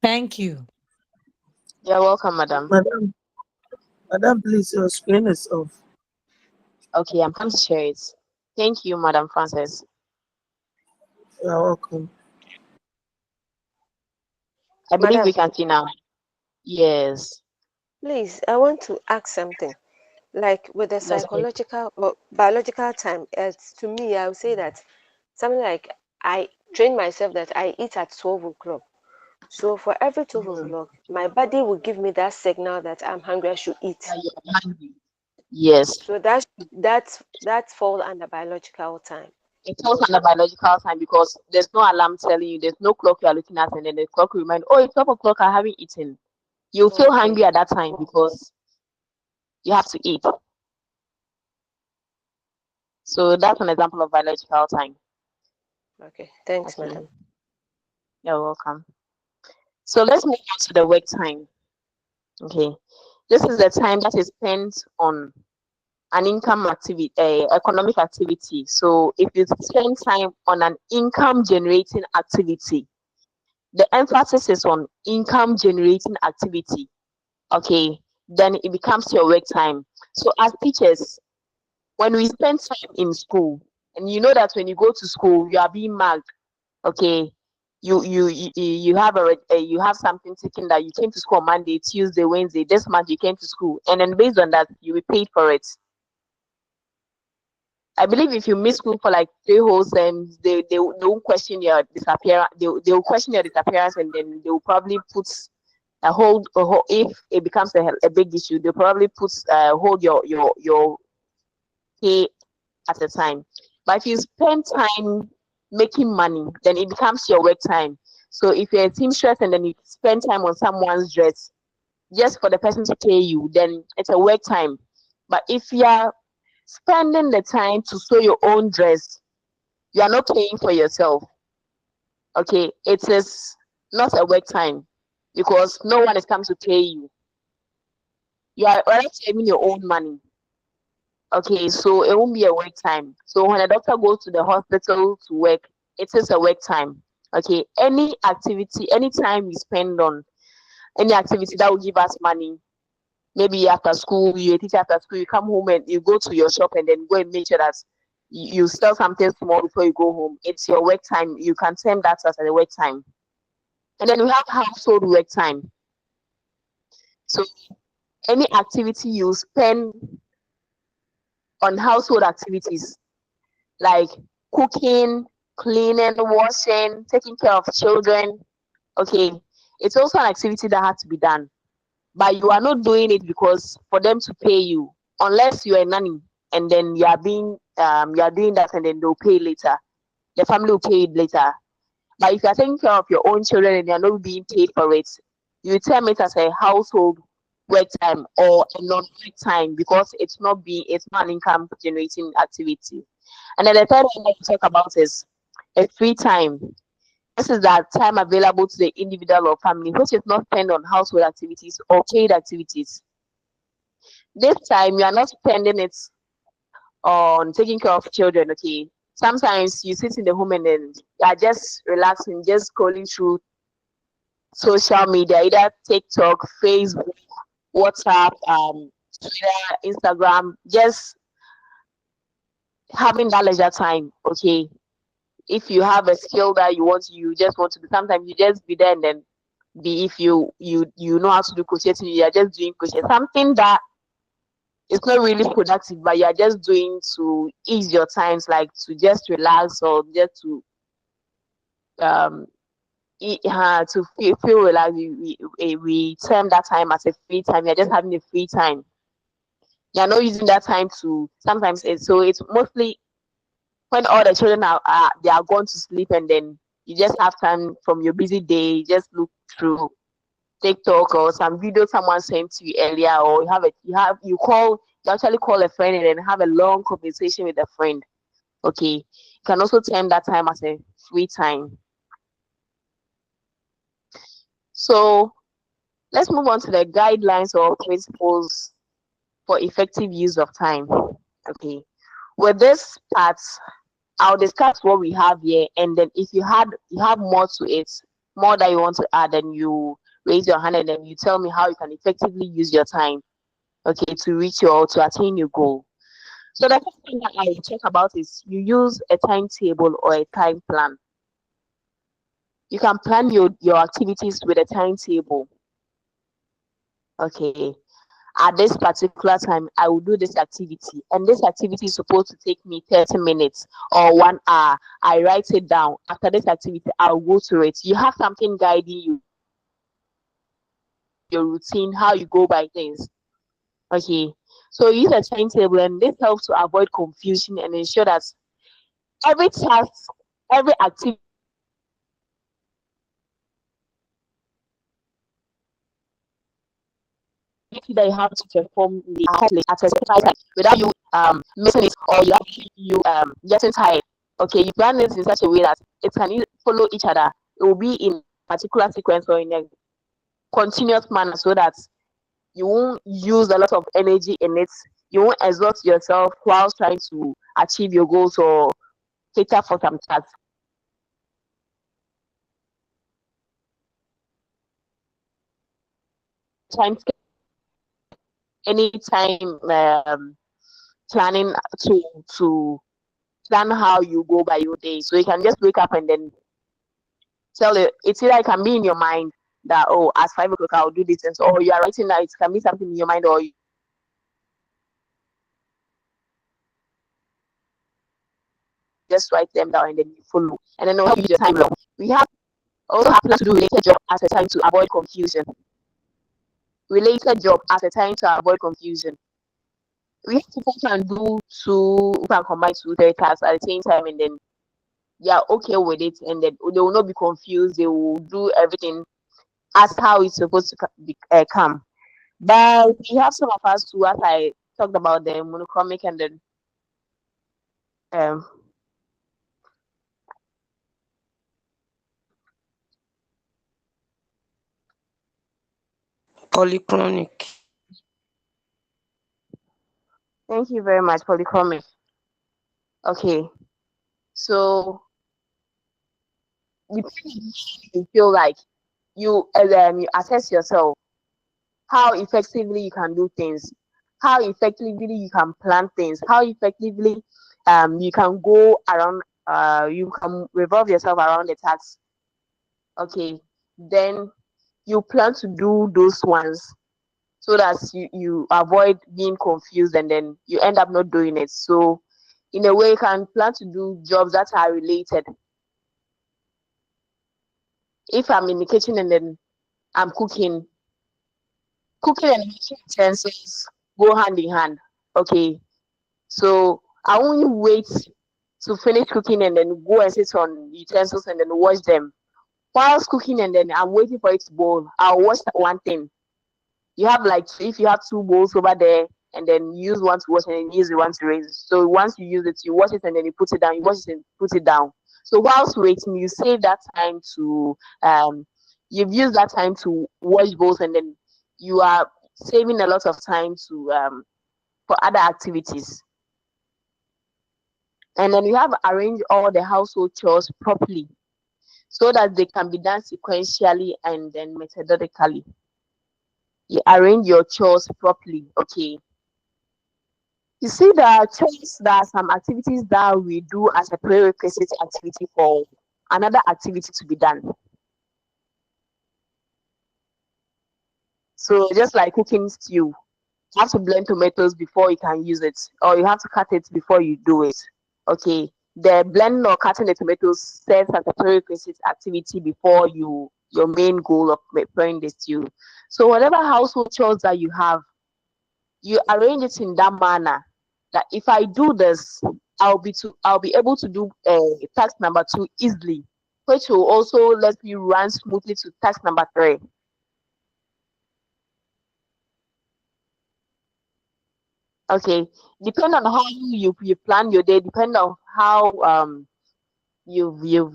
Thank you. You're welcome, madam. Madam, please, your screen is off. Okay, I'm going to share it. Thank you, Madam Frances. You're welcome. I believe Madam, we can see now. Yes. please, I want to ask something. Like with the Yes, please. psychological or biological time, to me, I would say that something like I train myself that I eat at 12 o'clock. So for every 12 o'clock, my body will give me that signal that I'm hungry, I should eat. That you're hungry. Yes. So that's fall under biological time. It falls under biological time because there's no alarm telling you, there's no clock you are looking at, and then the clock will remind, oh, it's 12 o'clock, I haven't eaten. You'll feel hungry Okay. at that time because you have to eat. So that's an example of biological time. Okay. Thanks, Okay. madam. You're welcome. So let's move on to the work time. Okay. This is the time that is spent on an income activity, economic activity. So if you spend time on an income generating activity, the emphasis is on income generating activity. Okay, then it becomes your work time. So as teachers, when we spend time in school, and you know that when you go to school, you are being marked. Okay, you have you have something ticking that you came to school on Monday, Tuesday, Wednesday. This month you came to school, and then based on that, you will pay for it. I believe if you miss school for like 3 whole terms, they won't question your disappearance. They will question your disappearance, and then they will probably put a whole if it becomes a big issue, they'll probably put hold your pay at a time. But if you spend time making money, then it becomes your work time. So if you're a seamstress and then you spend time on someone's dress just for the person to pay you, then it's a work time. But if you're spending the time to sew your own dress, you are not paying for yourself. Okay, it is not a work time because no one is coming to pay you. You are already saving your own money. Okay, so it won't be a work time. So when a doctor goes to the hospital to work, it is a work time. Okay, any activity, any time we spend on any activity that will give us money, maybe after school, you teach after school, you come home and you go to your shop and then go and make sure that you sell something small before you go home. It's your work time. You can term that as a work time. And then we have household work time. So any activity you spend on household activities like cooking, cleaning, washing, taking care of children, okay, it's also an activity that has to be done. But you are not doing it because for them to pay you, unless you are a nanny and then you are doing that and then they'll pay later. The family will pay it later. But if you are taking care of your own children and you're not being paid for it, you term it as a household work time or a non-work time because it's not an income generating activity. And then the third one that we talk about is a free time. This is that time available to the individual or family, which is not spent on household activities or paid activities. This time you are not spending it on taking care of children, okay? Sometimes you sit in the home and then you are just relaxing, just scrolling through social media, either TikTok, Facebook, WhatsApp, Twitter, Instagram, just having that leisure time, okay? If you have a skill that you just want to do, sometimes you just be there and then be if you know how to do crochet, you are just doing crochet, something that it's not really productive, but you're just doing to ease your times, like to just relax or just to um to feel relaxed. We term that time as a free time. You're just having a free time. You're not using that time to sometimes it's mostly when all the children are they are gone to sleep, and then you just have time from your busy day, you just look through TikTok or some video someone sent to you earlier, or you actually call a friend and then have a long conversation with a friend. Okay. You can also term that time as a free time. So let's move on to the guidelines or principles for effective use of time. Okay. With this part, I'll discuss what we have here, and then if you have more to it, more that you want to add, then you raise your hand and then you tell me how you can effectively use your time, okay, to attain your goal. So the first thing that I will talk about is you use a timetable or a time plan. You can plan your activities with a timetable. Okay. At this particular time, I will do this activity, and this activity is supposed to take me 30 minutes or 1 hour. I write it down. After this activity, I'll go to it. You have something guiding you, your routine, how you go by things. Okay. So use a timetable, and this helps to avoid confusion and ensure that every task, every activity that you have to perform at a specified time without you missing it, or you getting tired. Okay, you plan this in such a way that it can follow each other. It will be in a particular sequence or in a continuous manner, so that you won't use a lot of energy in it. You won't exhaust yourself while trying to achieve your goals or cater for some tasks. Time anytime planning to plan how you go by your day. So you can just wake up and then tell it. It's either it can be in your mind that, oh, at 5 o'clock I'll do this, and so, or you are writing that, it can be something in your mind, or you just write them down and then you follow. And then help you use your time long. We have also have to do related job at a time to avoid confusion. Related job at a time to avoid confusion. We have people who can do who can combine 2 3 tasks at the same time, and then they are okay with it, and then they will not be confused. They will do everything as how it's supposed to come. But we have some of us who, as I talked about, the monochromic and then um Polychronic. thank you very much, polychromic. Okay, so you feel like you assess yourself, how effectively you can do things, how effectively you can plan things, how effectively you can go around, you can revolve yourself around the task. Okay, then you plan to do those ones so that you avoid being confused, and then you end up not doing it. So in a way, you can plan to do jobs that are related. If I'm in the kitchen and then I'm cooking and washing utensils go hand in hand. Okay, so I won't wait to finish cooking and then go and sit on utensils and then wash them. Whilst cooking and then I'm waiting for it to boil, I'll wash one thing. You have like, if you have two bowls over there, and then you use one to wash and then use the one to rinse. So once you use it, you wash it and then you put it down. You wash it and put it down. So whilst waiting, you save that time to you've used that time to wash bowls, and then you are saving a lot of time to for other activities. And then you have arranged all the household chores properly so that they can be done sequentially and then methodically. You arrange your chores properly. Okay. You see, there are chores, there are some activities that we do as a prerequisite activity for another activity to be done. So just like cooking stew, you have to blend tomatoes before you can use it, or you have to cut it before you do it. Okay. The blending or cutting the tomatoes serves as a prerequisite activity before your main goal of preparing the stew. So whatever household chores that you have, you arrange it in that manner that if I do this, I'll be able to do task number 2 easily, which will also let me run smoothly to task number 3. Okay, depend on how you plan your day, depend on how you've your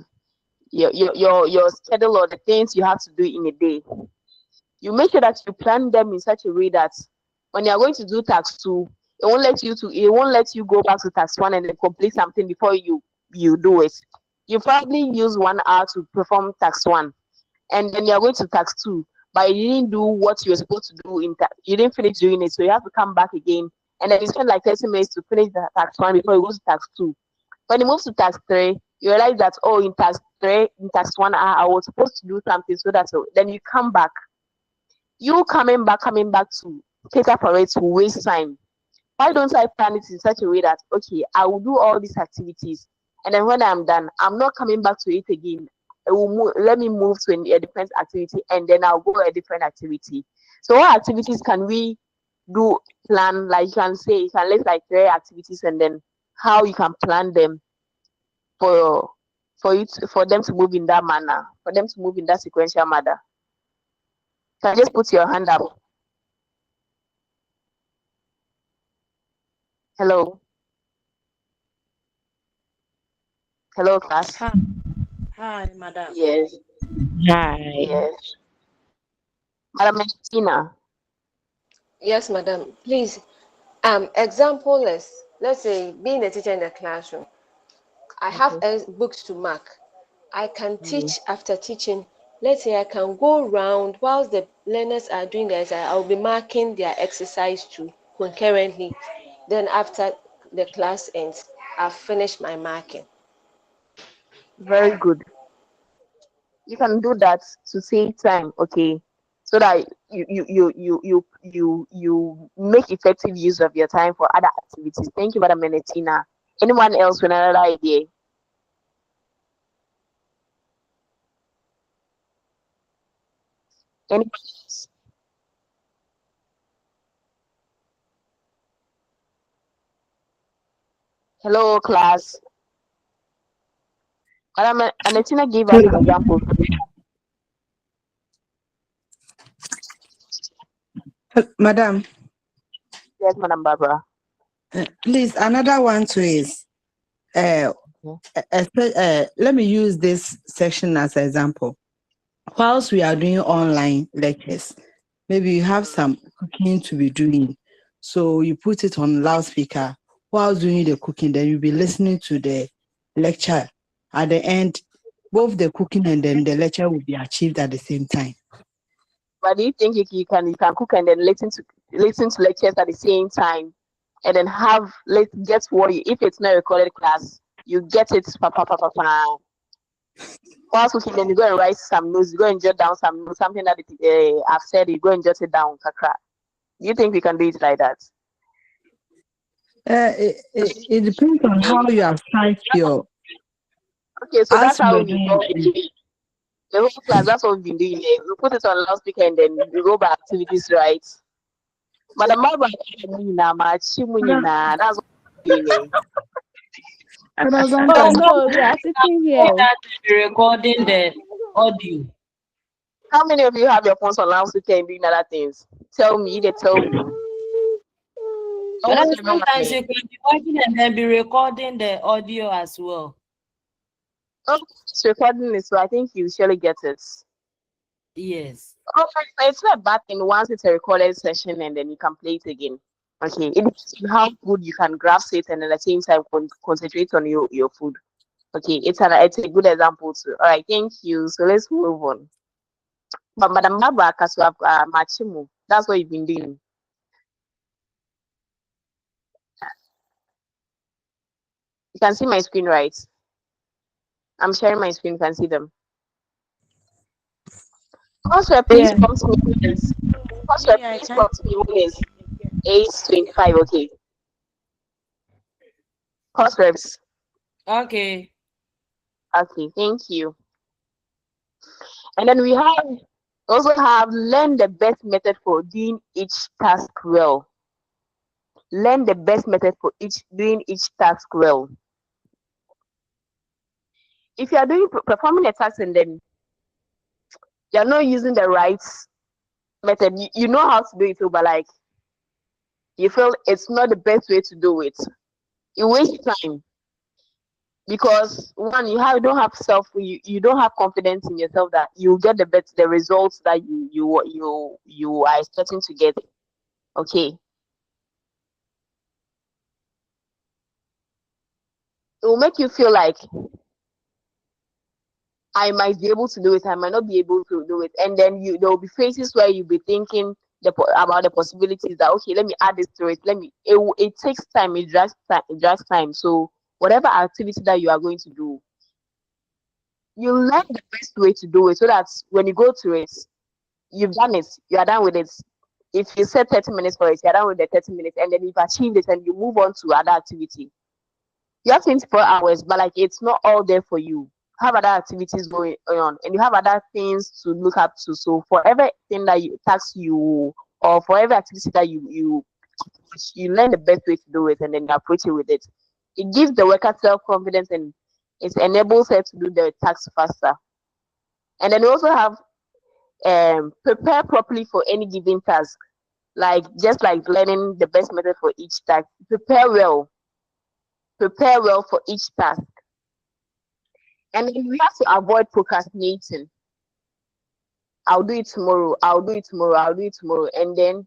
schedule or the things you have to do in a day. You make sure that you plan them in such a way that when you're going to do task 2, it won't let you go back to task 1 and then complete something before you do it. You probably use 1 hour to perform task 1, and then you're going to task 2, but you didn't do what you were supposed to do you didn't finish doing it, so you have to come back again, and then you spend like 30 minutes to finish the task 1 before you go to task 2. When you move to task 3, you realize that in task 1 hour, I was supposed to do something, then you come back. You coming back to cater for it will waste time. Why don't I plan it in such a way that, okay, I will do all these activities, and then when I'm done, I'm not coming back to it again. Let me move to a different activity, and then I'll go to a different activity. So what activities can we do plan? Like you can list like 3 activities, and then how you can plan them for them to move in that manner, for them to move in that sequential manner. Can just put your hand up. Hello. Hello, class. Hi, madam. Yes. Hi. Yes. Madam Tina. Yes, madam. Please, example is, let's say, being a teacher in the classroom. I have books to mark. I can teach after teaching. Let's say I can go around whilst the learners are doing the exercise. I'll be marking their exercise too concurrently. Then after the class ends, I've finished my marking. Very good. You can do that to save time, okay? So that you make effective use of your time for other activities. Thank you, Madam Menetina. Anyone else with another idea? Anyone else? Hello, class. Madam Menetina gave us an example. Madam, Yes, Madam Barbara. please, another one too is, let me use this section as an example. Whilst we are doing online lectures, maybe you have some cooking to be doing. So you put it on loudspeaker while doing the cooking, then you'll be listening to the lecture. At the end, both the cooking and then the lecture will be achieved at the same time. But do you think you can cook and then listen to lectures at the same time, and then get what if it's not a recorded class, you get it while cooking, then you go and write some notes, you go and jot down some notes, something that I've said, you go and jot it down, kakra. Do you think we can do it like that? It depends on how you have typed your. Okay, so that's how we go. The whole class, that's what we've been doing. We put it on loudspeaker and then we go by activities, right? Madam Barbara, that's what we're doing. Oh no, we are sitting here. Recording the audio. How many of you have your phones on loudspeaker and doing other things? Tell me, they tell me. Madam, Almost everyone sometimes may. you can be watching and then be recording the audio as well. Oh, it's recording it, so I think you surely get it. Yes. Oh, it's not a bad thing once it's a recorded session and then you can play it again. Okay, it depends on how good you can grasp it and at the same time concentrate on your food. Okay, it's a good example too. All right, thank you. So let's move on. But Madam Baba, Machimu, that's what you've been doing. You can see my screen, right? I'm sharing my screen. You can see them. Also, please Yeah. prompt me when it's. Also, Yeah, I please can. prompt me when it's 8:25. Okay. Course reps. Okay. Okay, thank you. And then we also have learn the best method for doing each task well. Learn the best method for doing each task well. If you are performing a task and then you're not using the right method, you know how to do it, but like you feel it's not the best way to do it. You waste time because one, don't have you don't have confidence in yourself that you get the results that you are expecting to get. Okay. It will make you feel like I might be able to do it, I might not be able to do it, and then there will be phases where you'll be thinking about the possibilities that okay, let me add this to it. It takes time, it drags time. So whatever activity that you are going to do, you learn the best way to do it, so that when you go to it, you've done it, you are done with it. If you set 30 minutes for it, you're done with the 30 minutes, and then you've achieved it, and you move on to other activity. You have 24 hours, but like it's not all there for you. Have other activities going on, and you have other things to look up to. So for everything that you task you, or for every activity that you learn the best way to do it, and then you approach it with it. It gives the worker self-confidence, and it enables her to do the task faster. And then we also have prepare properly for any given task, like just like learning the best method for each task. Prepare well for each task. And then we have to avoid procrastinating. I'll do it tomorrow. I'll do it tomorrow. I'll do it tomorrow. And then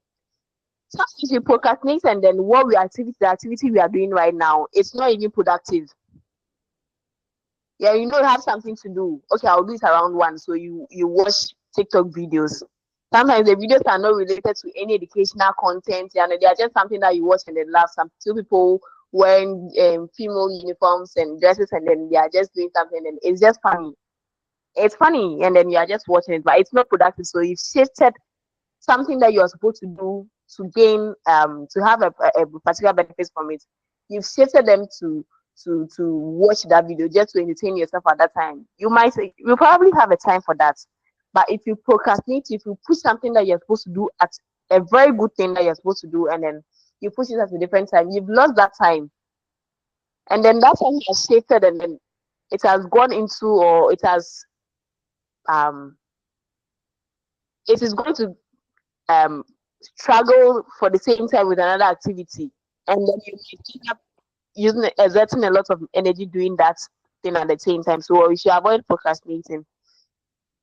sometimes we procrastinate, and then the activity we are doing right now, it's not even productive. Yeah, you have something to do. Okay, I'll do it around 1. So you watch TikTok videos. Sometimes the videos are not related to any educational content, and they are just something that you watch and then laugh. Some two people wearing female uniforms and dresses, and then they are just doing something, and it's just funny. It's funny, and then you are just watching it, but it's not productive. So you've shifted something that you are supposed to do to gain to have a particular benefit from it. You've shifted them to watch that video just to entertain yourself at that time. You probably have a time for that, but if you procrastinate, if you push something that you're supposed to do at a very good thing that you're supposed to do, and then you push it at a different time, you've lost that time, and then that time has shifted, and then it has gone into, or it has it is going to struggle for the same time with another activity, and then you end up exerting a lot of energy doing that thing at the same time. So you should avoid procrastinating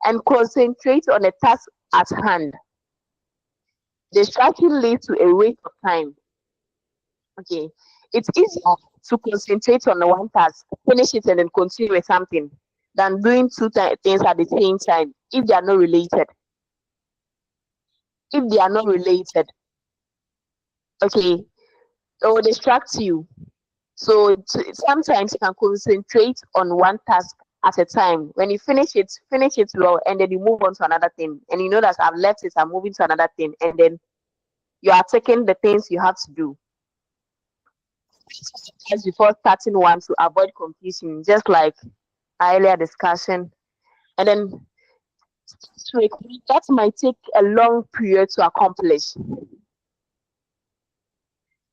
and concentrate on the task at hand. Distraction leads to a waste of time. Okay, it's easier to concentrate on the one task, finish it, and then continue with something than doing two things at the same time if they are not related. If they are not related, okay, it will distract you. So sometimes you can concentrate on one task at a time. When you finish it well, and then you move on to another thing. And you know that I've left it, I'm moving to another thing, and then you are taking the things you have to do. As before starting one, to avoid confusion, just like earlier discussion. And then that might take a long period to accomplish.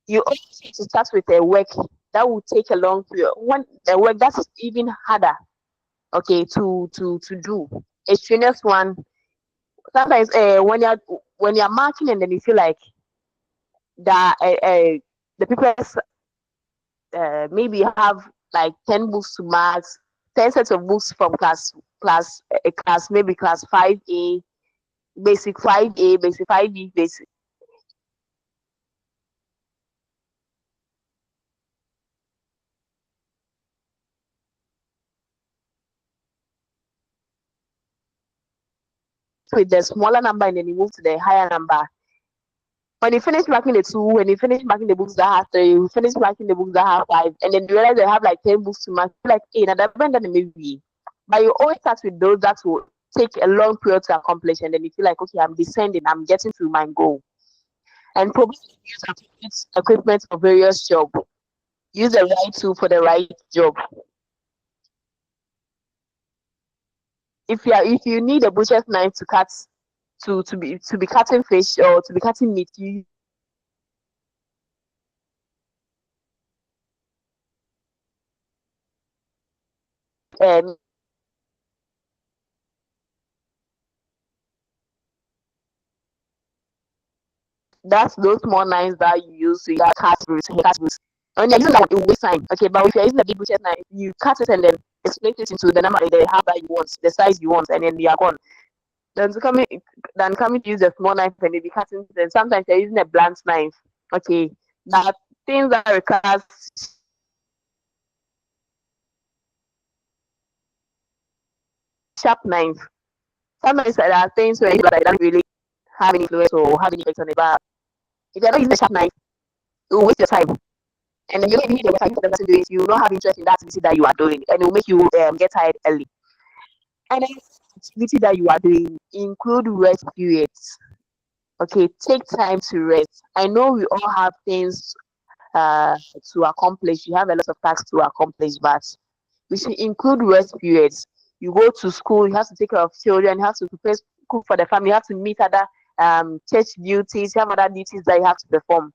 You always have to start with a work that will take a long period. When the work that's even harder, okay, to do a strenuous one. Sometimes when you're when you're marking and then you feel like that the people maybe you have like 10 books to mark, 10 sets of books from class maybe class 5A, basic 5A, basic 5B, basic. With the smaller number and then you move to the higher number. When you finish marking the 2, when you finish marking the books that have 3, you finish marking the books that have 5, and then you realize they have like 10 books to mark, like, hey, now that maybe. But you always start with those that will take a long period to accomplish, and then you feel like, okay, I'm descending, I'm getting to my goal. And probably use equipment for various jobs. Use the right tool for the right job. If you need a butcher's knife to cut to be cutting fish or to be cutting meat, you that's those small knives that you use to cut roots. And you're using that, it will waste time. Okay, but if you're using a big butcher's knife, you cut it and then split it into the number, the half that you want, the size you want, and then you are gone. Then coming to use a small knife and maybe cutting. Then sometimes you're using a blunt knife. Okay, that things that requires sharp knife. Sometimes there are things where you don't really have any influence or have any effect on it. But if you're not using a sharp knife, it will waste your time. And then you don't need the time for the person doing it. You will not have interest in that activity that you are doing, and it will make you get tired early. And then activity that you are doing include rest periods. Okay, take time to rest. I know we all have things to accomplish. You have a lot of tasks to accomplish, but we should include rest periods. You go to school, you have to take care of children, you have to prepare cook for the family, you have to meet other church duties, you have other duties that you have to perform.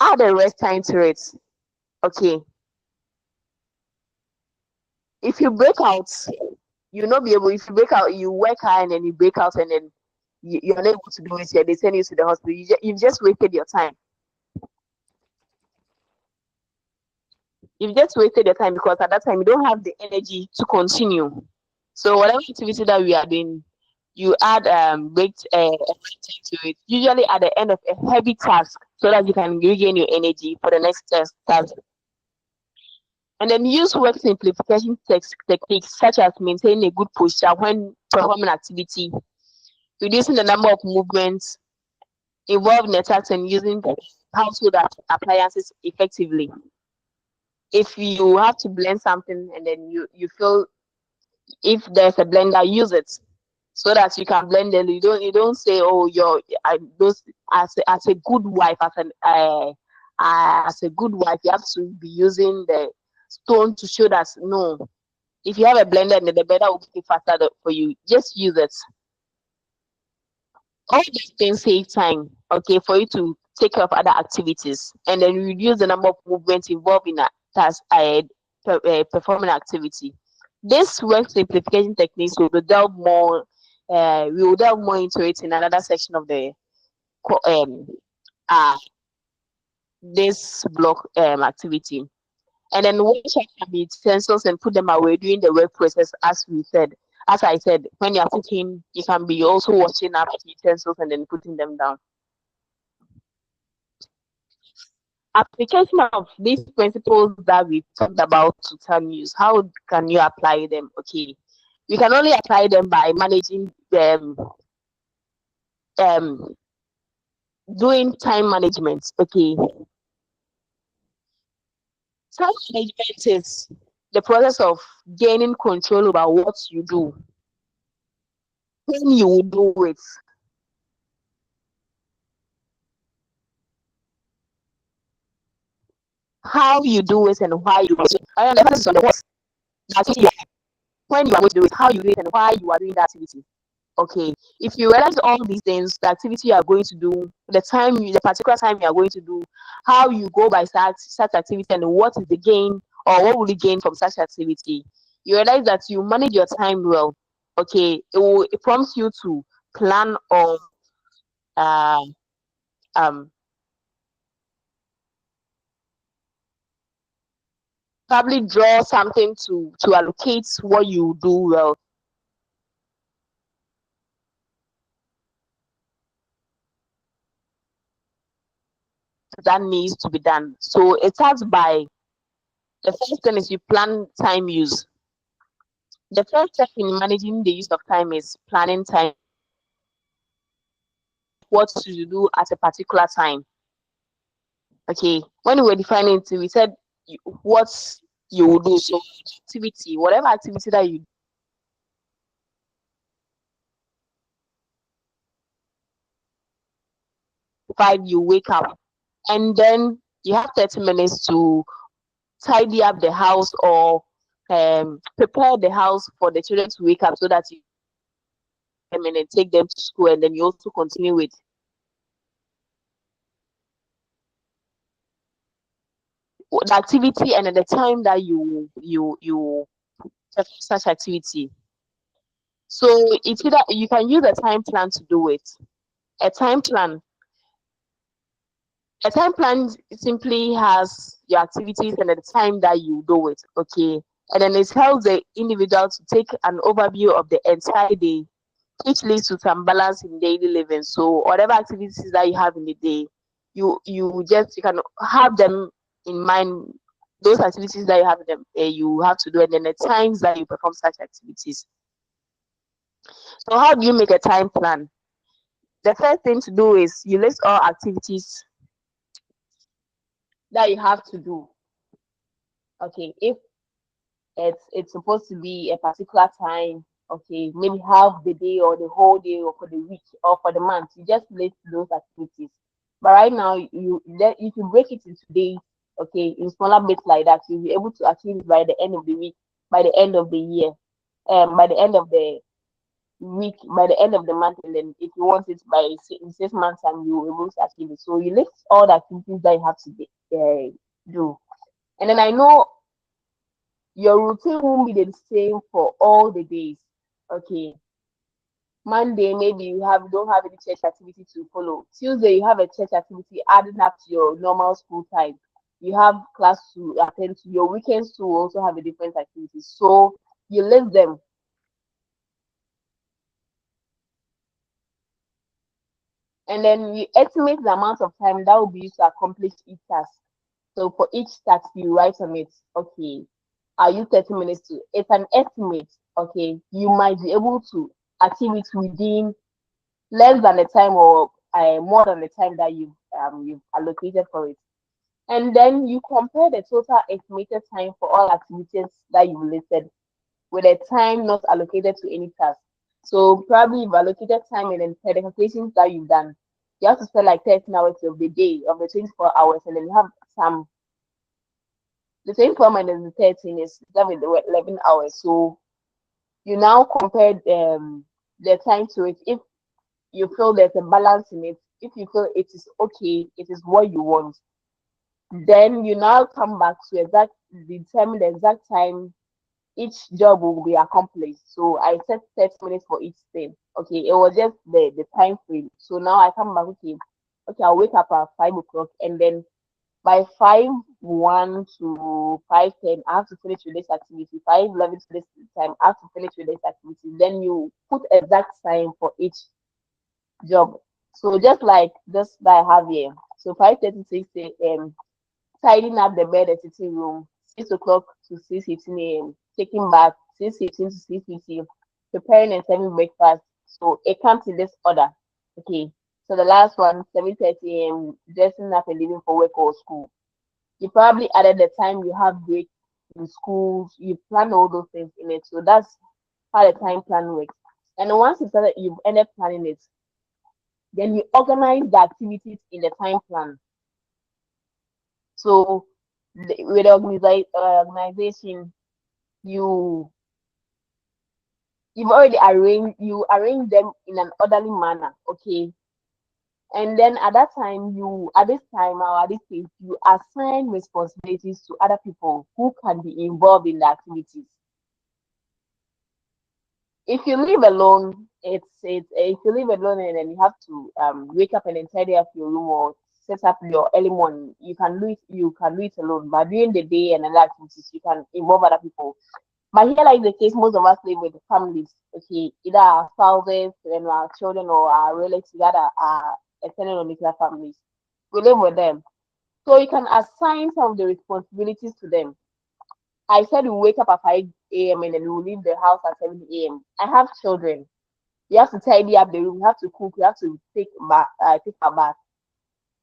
Add a rest time to it. Okay. If you break out, you'll not be able. If you break out, you work hard and then you break out and then you're not able to do it yet. They send you to the hospital. You've just wasted your time. You've just wasted your time because at that time you don't have the energy to continue. So whatever activity that we are doing, you add break time to it. Usually at the end of a heavy task, so that you can regain your energy for the next task. And then use work simplification techniques such as maintaining a good posture when performing activity, reducing the number of movements involved in the task, and using household appliances effectively. If you have to blend something and then you feel if there's a blender, use it so that you can blend it. You don't say, oh, as a good wife, as a good wife, you have to be using the stone to show that no. If you have a blender and the blender will be faster for you, just use it. All these things save time, okay, for you to take care of other activities, and then reduce the number of movements involved in a task performing activity. This work simplification techniques will delve more. We will delve more into it in another section of the this block activity. And then wash can be utensils and put them away during the work process, as I said, when you're cooking, you can be also washing up utensils and then putting them down. Application of these principles that we talked about to time use, how can you apply them? Okay, you can only apply them by managing them, doing time management. Okay, time management is the process of gaining control over what you do, when you will do it, how you do it, and why you do it. I am the emphasis on the what. When you are going to do it, how you do it, and why you are doing that activity. Okay, if you realize all these things, the activity you are going to do, the particular time you are going to do, how you go by such activity, and what is the gain or what will you gain from such activity, you realize that you manage your time well. Okay, it prompts you to plan or uh, um probably draw something to allocate what you do well. That needs to be done. So it starts by the first thing is you plan time use. The first step in managing the use of time is planning time. What to do at a particular time. Okay, when we were defining it, we said what you will do. So activity, whatever activity that you 5, you wake up, and then you have 30 minutes to tidy up the house or prepare the house for the children to wake up so that you and take them to school, and then you also continue with the activity and at the time that you perform such activity. So it's either you can use a time plan to do it. A time plan. A time plan simply has your activities and at the time that you do it. Okay. And then it helps the individual to take an overview of the entire day, which leads to some balance in daily living. So whatever activities that you have in the day, you can have them in mind. Those activities that you have them, you have to do, and then the times that you perform such activities. So how do you make a time plan? The first thing to do is you list all activities that you have to do. Okay, if it's supposed to be a particular time, okay, maybe half the day or the whole day or for the week or for the month, you just list those activities. But right now, you can break it into days, okay, in smaller bits like that. You'll be able to achieve it by the end of the week, by the end of the year, by the end of the week, by the end of the month, and then if you want it by in 6 months, and you'll be able to achieve it. So you list all the activities that you have to do, and then I know your routine won't be the same for all the days. Okay. Monday, maybe don't have any church activity to follow. Tuesday, you have a church activity adding up to your normal school time. You have class to attend to. Your weekends to also have a different activity. So you list them. And then you estimate the amount of time that will be used to accomplish each task. So for each task, you write on it, okay, I use 30 minutes to, it's an estimate, okay, you might be able to achieve it within less than the time or more than the time that you've allocated for it. And then you compare the total estimated time for all activities that you listed with a time not allocated to any task. So probably you've allocated time and then for the calculations that you've done, you have to spend like 13 hours of the day of the 24 hours, and then you have some the 24 minus the 13 is 11 hours. So you now compare the time to it. If you feel there's a balance in it, if you feel it is okay, it is what you want, then you now come back to determine the exact time each job will be accomplished. So I set 30 minutes for each thing. Okay, it was just the time frame. So now I come back, okay, I'll wake up at 5 o'clock, and then by 5:01 to 5:10, I have to finish with this activity. 5:11 to this time, I have to finish with this activity. Then you put exact time for each job. So just like this that I have here. So 5:36 a.m. tidying up the bed and sitting room. 6 o'clock to 6:15 a.m. taking bath. 6:15 to 6:50, preparing and serving breakfast. So it comes in this order. Okay. So the last one, 7:30 a.m. dressing up and leaving for work or school. You probably added the time you have break in schools. You plan all those things in it. So that's how the time plan works. And once you've ended planning it, then you organize the activities in the time plan. So with the organization, you you've already arrange them in an orderly manner. Okay. And then at this time or at this stage, you assign responsibilities to other people who can be involved in the activities. if you live alone, it's if you live alone and then you have to wake up and then tidy up your room or set up your early morning, you can do it alone. But during the day and other activities, you can involve other people. But here, like the case, most of us live with families. Okay, either our spouses and our children or our relatives that are extended or nuclear families. We live with them, so you can assign some of the responsibilities to them. I said we wake up at 5 a.m. and then we leave the house at 7 a.m. I have children. You have to tidy up the room. You have to cook. You have to take a bath.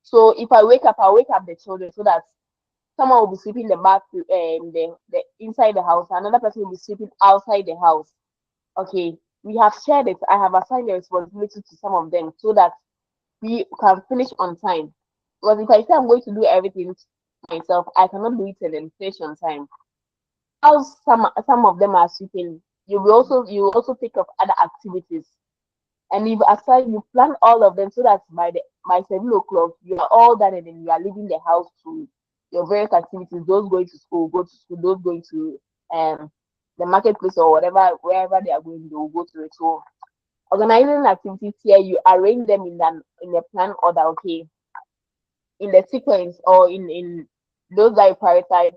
So if I wake up the children so that someone will be sweeping the bath, the inside the house. Another person will be sweeping outside the house. Okay, we have shared it. I have assigned the responsibility to some of them so that we can finish on time. Because if I say I'm going to do everything myself, I cannot do it and then finish on time. How some of them are sweeping, you will also take up other activities, and you plan all of them so that by 7 o'clock you are all done and then you are leaving the house to your various activities. Those going to school go to school. Those going to the marketplace or whatever wherever they are going, they will go to it. So organizing activities here, you arrange them in a plan order. Okay, in the sequence or in those that you prioritize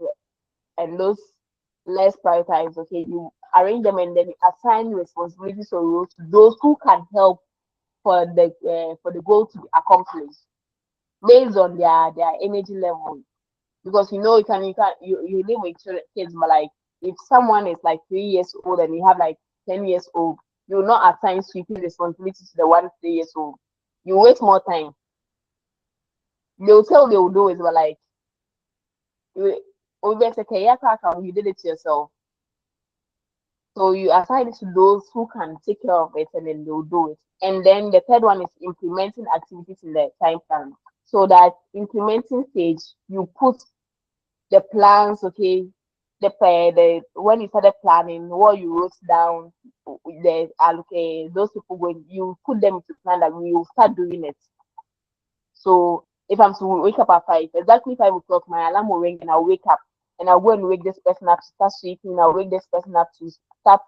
and those less prioritized. Okay, you arrange them and then you assign responsibilities or roles to those who can help for the goal to be accomplished based on their energy level. Because you live with kids, but like if someone is like 3 years old and you have like 10 years old, you will not assign sweeping responsibility to the one 3 years old. You waste more time. They'll tell they will do it, but like you always okay, yeah, you did it to yourself. So you assign it to those who can take care of it and then they'll do it. And then the third one is implementing activities in the time plan. So that implementing stage, you put the plans, okay, the when you started planning, what you wrote down, the allocate those people going, you put them into plan that we will start doing it. So if I'm to wake up at 5, exactly 5 o'clock, my alarm will ring and I'll wake up and I'll go and wake this person up to start sweeping. I'll wake this person up to start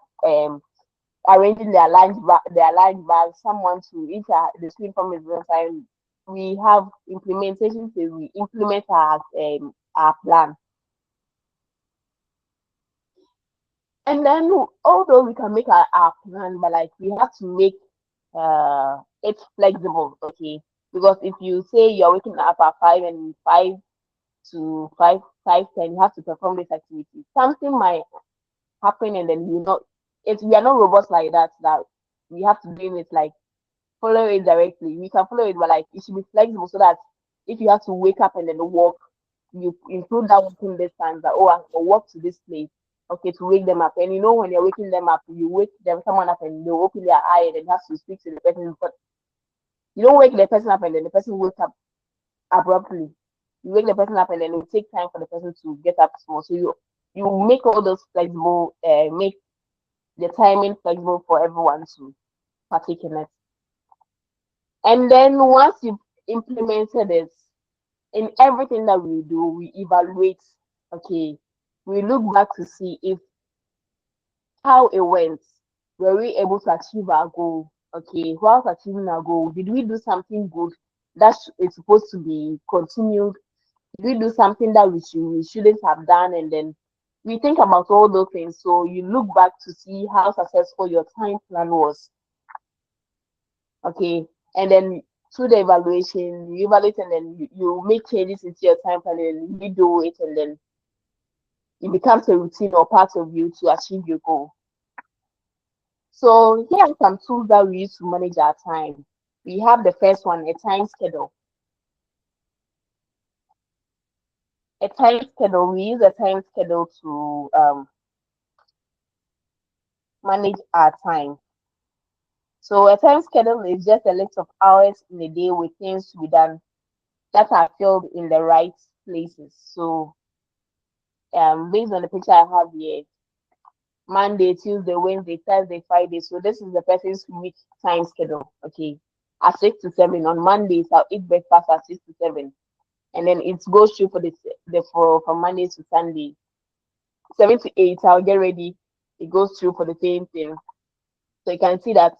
arranging their lunch bag. Someone to if the sleep from is time. We have implementation phase. We implement our plan, and then although we can make our plan, but like we have to make it flexible. Okay, because if you say you're waking up at 5 and 5 to 5:10, you have to perform this activity. Something might happen, and then we are not robots like that. That we have to do it like follow it directly. We can follow it, but like it should be flexible so that if you have to wake up and then walk, you include that walking distance. That I'll walk to this place. Okay, to wake them up. And when you're waking them up, you wake someone up and they open their eye and then you have to speak to the person. But you don't wake the person up and then the person wakes up abruptly. You wake the person up and then it will take time for the person to get up small. So you make all those flexible, make the timing flexible for everyone to partake in it. And then once you've implemented it in everything that we do, we evaluate. Okay, we look back to see if how it went. Were we able to achieve our goal? Okay, whilst achieving our goal, did we do something good that is supposed to be continued? Did we do something that we shouldn't have done? And then we think about all those things. So you look back to see how successful your time plan was. Okay, and then through the evaluation, you evaluate and then you make changes into your time plan and you do it, and then it becomes a routine or part of you to achieve your goal. So here are some tools that we use to manage our time. We have the first one, a time schedule. A time schedule, we use a time schedule to manage our time. So a time schedule is just a list of hours in a day with things to be done that are filled in the right places. So based on the picture I have here, Monday, Tuesday, Wednesday, Thursday, Friday. So this is the person's week time schedule. Okay, at 6 to 7 on Mondays, I'll eat breakfast at 6 to 7, and then it goes through from Monday to Sunday. 7 to 8, I'll get ready. It goes through for the same thing. So you can see that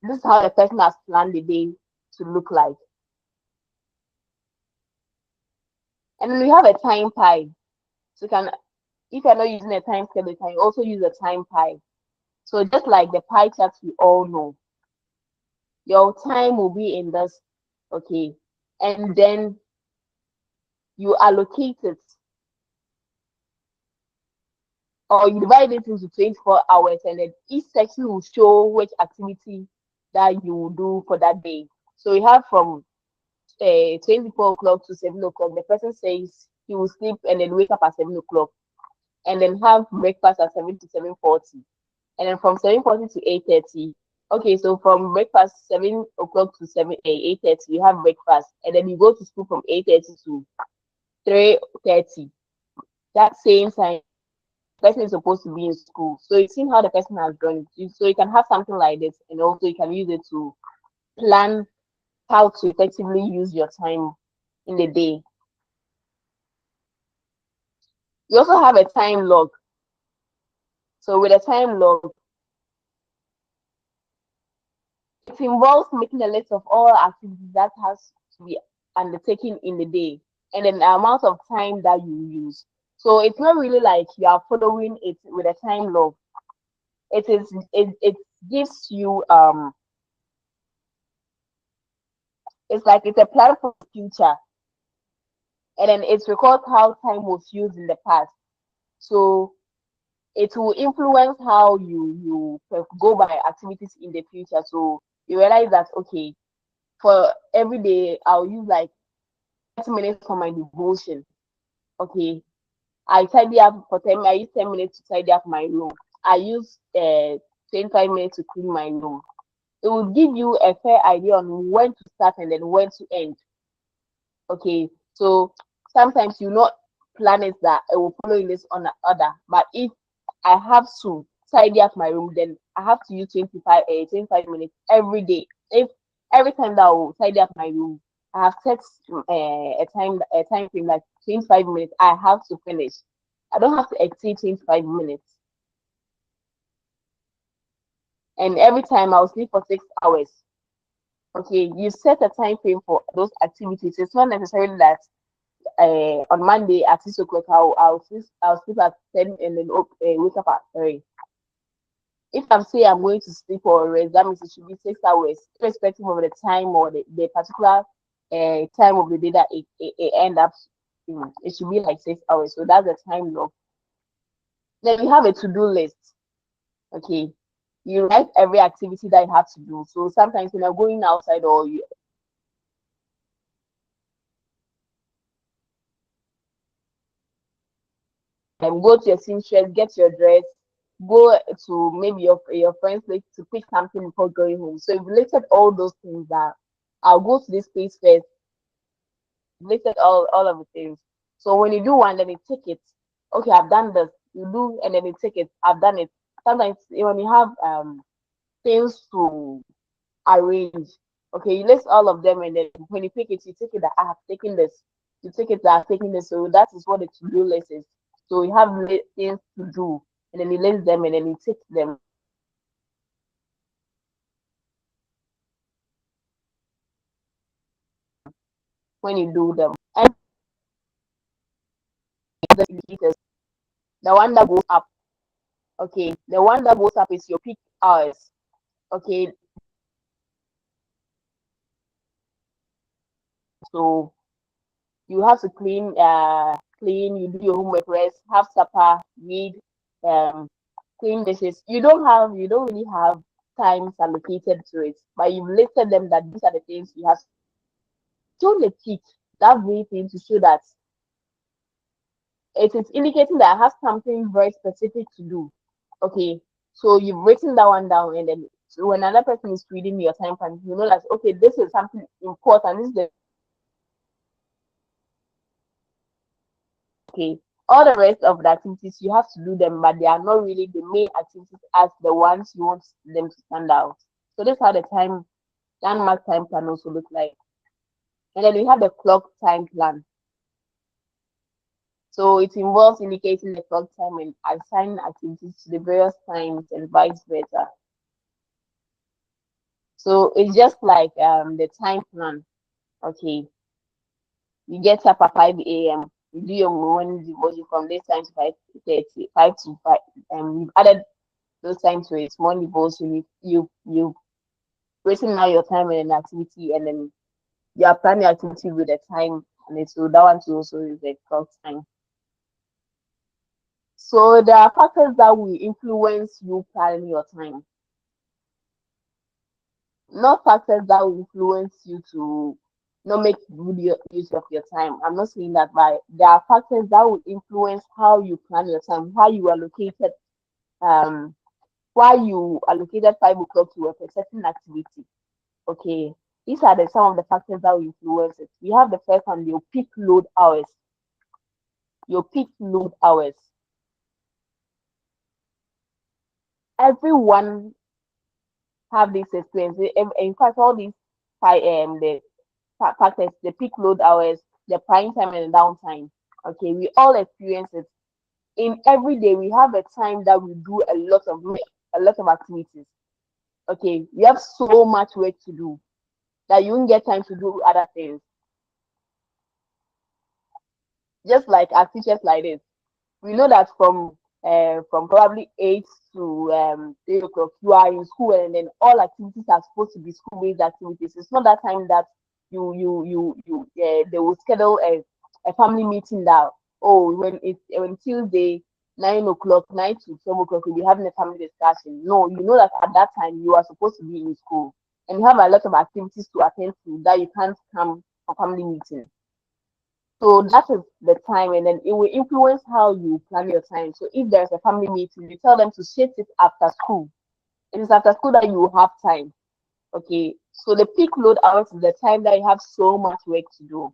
this is how the person has planned the day to look like. And then we have a time pie. So you can, if you're not using a time schedule, you can also use a time pie. So just like the pie chart we all know, your time will be in this, okay, and then you allocate it, or you divide it into 24 hours, and then each section will show which activity that you will do for that day. So we have from 24 o'clock to 7 o'clock. The person says he will sleep and then wake up at 7 o'clock, and then have breakfast at 7 to 7:40, and then from 7:40 to 8:30. Okay, so from breakfast 7 o'clock to 8:30, you have breakfast, and then you go to school from 8:30 to 3:30. That same time, the person is supposed to be in school. So you've seen how the person has done it. So you can have something like this, and also you can use it to plan how to effectively use your time in the day. You also have a time log. So with a time log, it involves making a list of all activities that has to be undertaken in the day, and then the amount of time that you use. So it's not really like you are following it with a time log. It gives you it's like it's a plan for the future, and then it records how time was used in the past. So it will influence how you go by activities in the future. So you realize that, okay, for every day I'll use like 30 minutes for my devotion. Okay, I tidy up for 10. I use 10 minutes to tidy up my room. I use 25 minutes to clean my room. It will give you a fair idea on when to start and then when to end. Okay, so sometimes you not plan it that I will follow in this on the other, but if I have to tidy up my room, then I have to use 25 minutes every day. If every time that I will tidy up my room, I have set a time frame like 25 minutes, I have to finish. I don't have to exceed 25 minutes. And every time I'll sleep for 6 hours. Okay, you set a time frame for those activities. It's not necessarily that on Monday at 6 o'clock I'll sleep at 10 and then wake up at 3. If I'm saying I'm going to sleep or rest, that means it should be 6 hours, irrespective of the time or the particular time of the day that it end up. It should be like 6 hours. So that's the time log. Then you have a to-do list. Okay, you write every activity that you have to do. So sometimes when you're going outside or you go to your seamstress, get your dress, go to maybe your friend's place to pick something before going home. So you've listed all those things that I'll go to this place first, listed all of the things. So when you do one, then you take it. Okay, I've done this. You do, and then you take it. I've done it. Sometimes when you have things to arrange, okay, you list all of them, and then when you pick it, you take it that I have taken this. You take it that I've taken this. So that is what the to-do list is. So you have things to do, and then you list them, and then you take them. When you do them, and the indicators, the one that goes up, okay, the one that goes up is your peak hours, okay. So you have to clean, you do your homework, rest, have supper, read, um, clean dishes. You don't really have times allocated to it, but you've listed them that these are the things you have. Show the peak, that very thing to show that it is indicating that I have something very specific to do. Okay, so you've written that one down, and then so when another person is reading your time plan, you know that okay, this is something important. This is the okay. All the rest of the activities you have to do them, but they are not really the main activities as the ones you want them to stand out. So this is how the landmark time plan also look like. And then we have the clock time plan. So it involves indicating the clock time and assigning activities to the various times and vice versa. So it's just like the time plan. Okay, you get up at 5 a.m. You do your morning devotion from this time to 5:30, 5 to 5. You've added those times to it. Morning devotion. You wasting now your time in an activity, and then you are planning your activity with the time, and it, so that one too also is the clock time. So there are factors that will influence you planning your time, not factors that will influence you to not make good use of your time. I'm not saying that, but there are factors that will influence how you plan your time, how you allocated, um, why you allocated 5 o'clock to a certain activity. Okay, these are some of the factors that will influence it. We have the first one, your peak load hours. Your peak load hours. Everyone have this experience. In fact, all these the factors, the peak load hours, the prime time and the downtime. Okay, we all experience it. In every day, we have a time that we do a lot of activities. Okay, we have so much work to do that you won't get time to do other things. Just like as teachers like this, we know that from probably 8 to 3 o'clock you are in school, and then all activities are supposed to be school-based activities. It's not that time that they will schedule a family meeting that, oh, when Tuesday 9 o'clock 9 to 12 o'clock we'll be having a family discussion. No, you know that at that time you are supposed to be in school and you have a lot of activities to attend to that you can't come for family meeting. So that is the time, and then it will influence how you plan your time. So if there's a family meeting, you tell them to shift it after school. It is after school that you will have time. Okay. So the peak load hours is the time that you have so much work to do.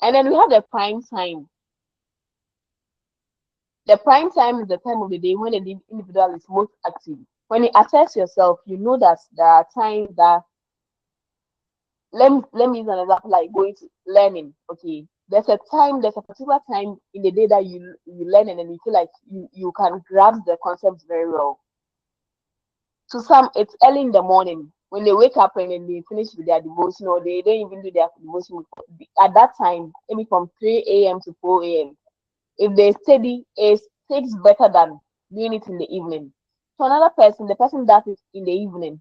And then we have the prime time. The prime time is the time of the day when the individual is most active. When you assess yourself, you know that there are times that let me use an example like going to learning. Okay, there's a particular time in the day that you learn, and then you feel like you can grasp the concepts very well. To some, it's early in the morning when they wake up and then they finish with their devotion, or they don't even do their devotion at that time, maybe from 3 a.m. to 4 a.m. If they study, it takes better than doing it in the evening. To another person, the person does it in the evening.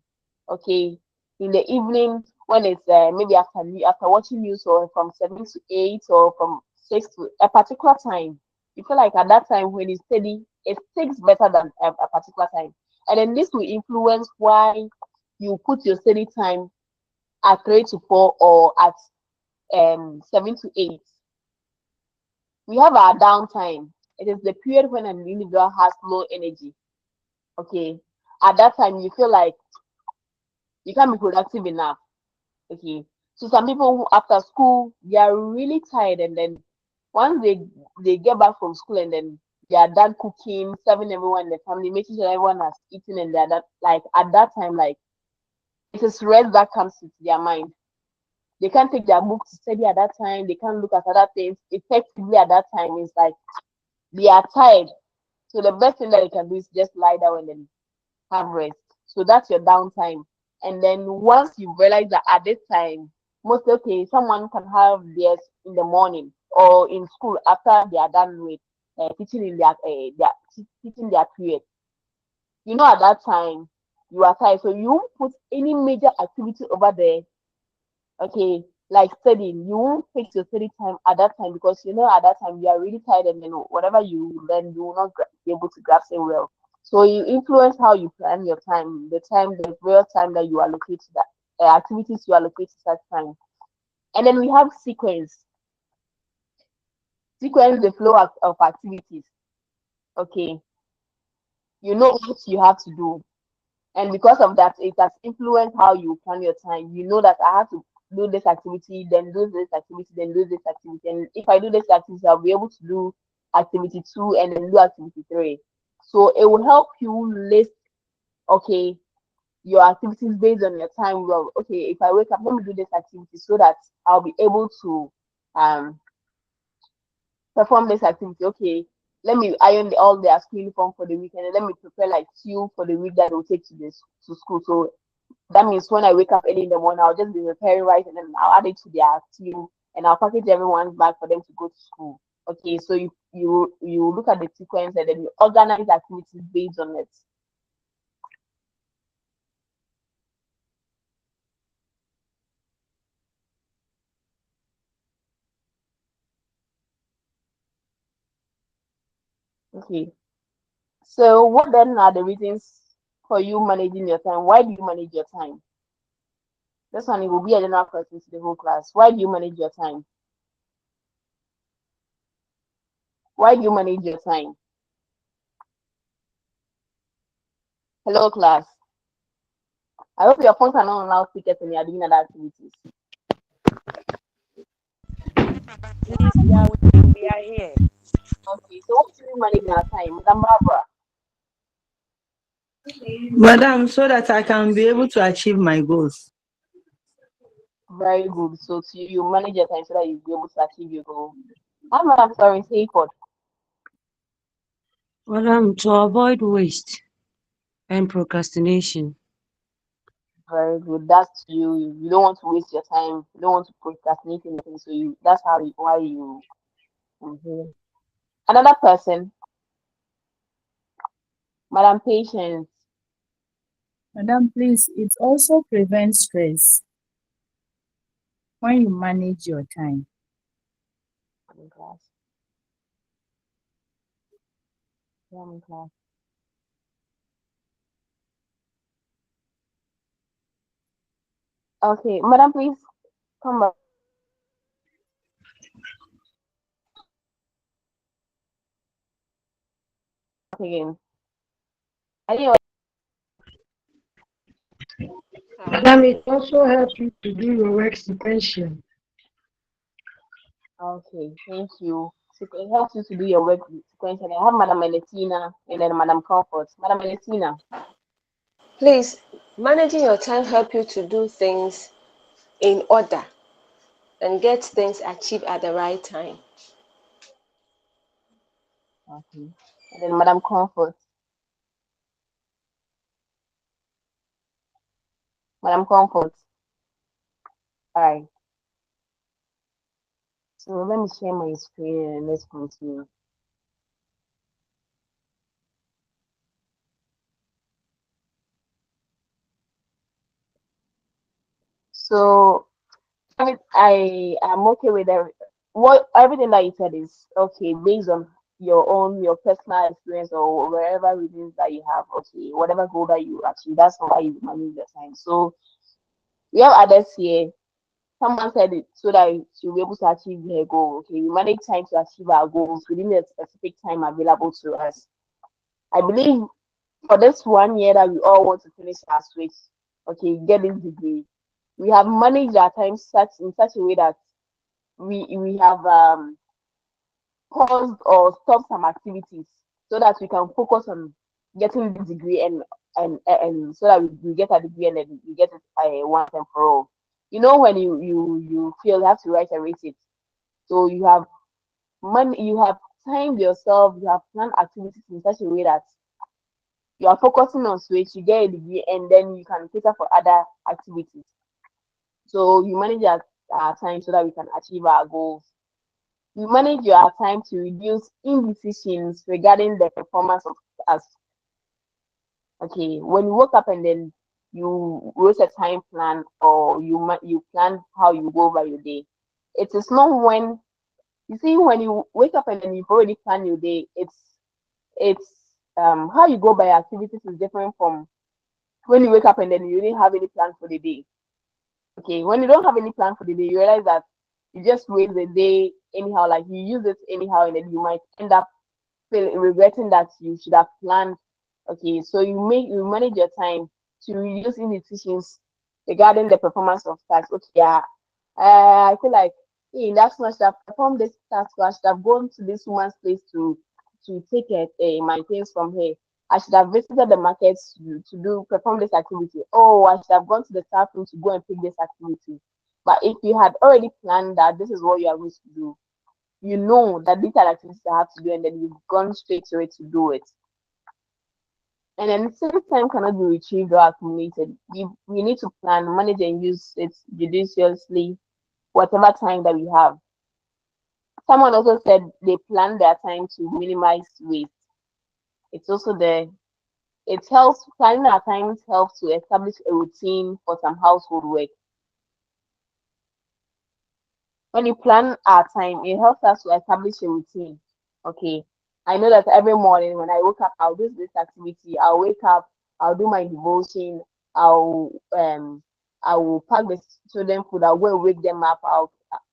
Okay, in the evening when it's maybe after watching news, or from 7 to 8, or from 6 to a particular time. You feel like at that time when you study, it takes better than a particular time, and then this will influence why you put your study time at 3 to 4 or at 7 to 8. We have our downtime. It is the period when an individual has low energy. Okay. At that time, you feel like you can't be productive enough. Okay. So some people who after school they are really tired, and then once they get back from school, and then they are done cooking, serving everyone in the family, making sure everyone has eaten, and they're that like at that time, like it is rest that comes into their mind. They can't take their book to study at that time. They can't look at other things effectively at that time. It's like they are tired. So the best thing that you can do is just lie down and then have rest. So that's your downtime. And then once you realize that at this time, most okay, someone can have theirs in the morning or in school after they are done with teaching in teaching their period. You know, at that time you are tired, so you won't put any major activity over there. Okay, like studying, you won't fix your study time at that time because you know at that time you are really tired, and then whatever you learn, you will not be able to grasp it well. So you influence how you plan your time, the real time that you allocate to that activities you allocate to that time. And then we have sequence the flow of activities. Okay, you know what you have to do, and because of that it has influenced how you plan your time. You know that I have to do this activity, then do this activity, then do this activity, and if I do this activity I'll be able to do activity 2 and then do activity 3. So it will help you list, okay, your activities based on your time. Well, okay, if I wake up, let me do this activity so that I'll be able to um perform this activity. Okay, let me iron all their school uniform for the weekend, and let me prepare like two for the week that will take to this to school. So That means when I wake up early in the morning, I'll just be preparing rice and then I'll add it to their stew and I'll package everyone's bag for them to go to school. Okay, so you look at the sequence and then you organize activities based on it. Okay. So what then are the reasons for you managing your time? Why do you manage your time? This one it will be a general question to the whole class. Why do you manage your time? Why do you manage your time? Hello class. I hope your phones are not on loudspeaker and you are doing other activities. Please, we are with you. We are here. Okay, so what do you manage your time? Madam Barbara. Madam, so that I can be able to achieve my goals. Very good. So you manage your time so that you'll be able to achieve your goal. I'm sorry, Sayford. To avoid waste and procrastination. Very good. That's you. You don't want to waste your time. You don't want to procrastinate anything. So that's how why you. Mhm. Another person, Madam Patience. Madam, please, it also prevents stress when you manage your time. Class. Class. Okay, Madam, please come back again. Anyway, Madam, it also helps you to do your work sequentially. okay, thank you. It helps you to do your work sequentially. I have Madam Eletina and then Madam Comfort. Madam Eletina. Please, managing your time help you to do things in order and get things achieved at the right time. Okay. And then Madam Comfort. Madam Comfort. All right. So let me share my screen and let's continue. So I am okay with everything that you said is okay based on your personal experience or wherever reasons that you have. Okay, whatever goal that you achieve, that's how you manage your time. So we have others here. Someone said it so that she'll be able to achieve her goal. Okay, we manage time to achieve our goals within a specific time available to us. I believe for this 1 year that we all want to finish our switch, okay, get this degree. We have managed our time in such a way that we have paused or stopped some activities so that we can focus on getting the degree and so that we get a degree and then we get it once and for all. You know when you feel you have to write a receipt, so you have money, you have timed yourself, you have planned activities in such a way that you are focusing on switch, you get a degree, and then you can cater for other activities. So you manage our time so that we can achieve our goals. You manage your time to reduce indecisions regarding the performance of us. Okay, when you wake up and then you wrote a time plan or you plan how you go over your day. It is not when you see when you wake up and then you've already planned your day. It's how you go by activities is different from when you wake up and then you didn't have any plan for the day. Okay, when you don't have any plan for the day, you realize that you just waste the day anyhow, like you use it anyhow, and then you might end up regretting that you should have planned. Okay, so you manage your time to reduce indecisions regarding the performance of tasks. Okay, yeah, I feel like hey, that's not should have performed this task. Or I should have gone to this woman's place to take my things from her. I should have visited the markets to do perform this activity. Oh, I should have gone to the staff room to go and pick this activity. But if you had already planned that this is what you are going to do, you know that these are activities I have to do, and then you've gone straight to it to do it. And then since time cannot be retrieved or accumulated, we need to plan, manage, and use it judiciously, whatever time that we have. Someone also said they plan their time to minimize waste. It's also there. It helps planning our times helps to establish a routine for some household work. When you plan our time, it helps us to establish a routine. Okay. I know that every morning when I wake up, I'll do this activity. I'll wake up, I'll do my devotion, I'll I will pack the children food, I'll go and wake them up.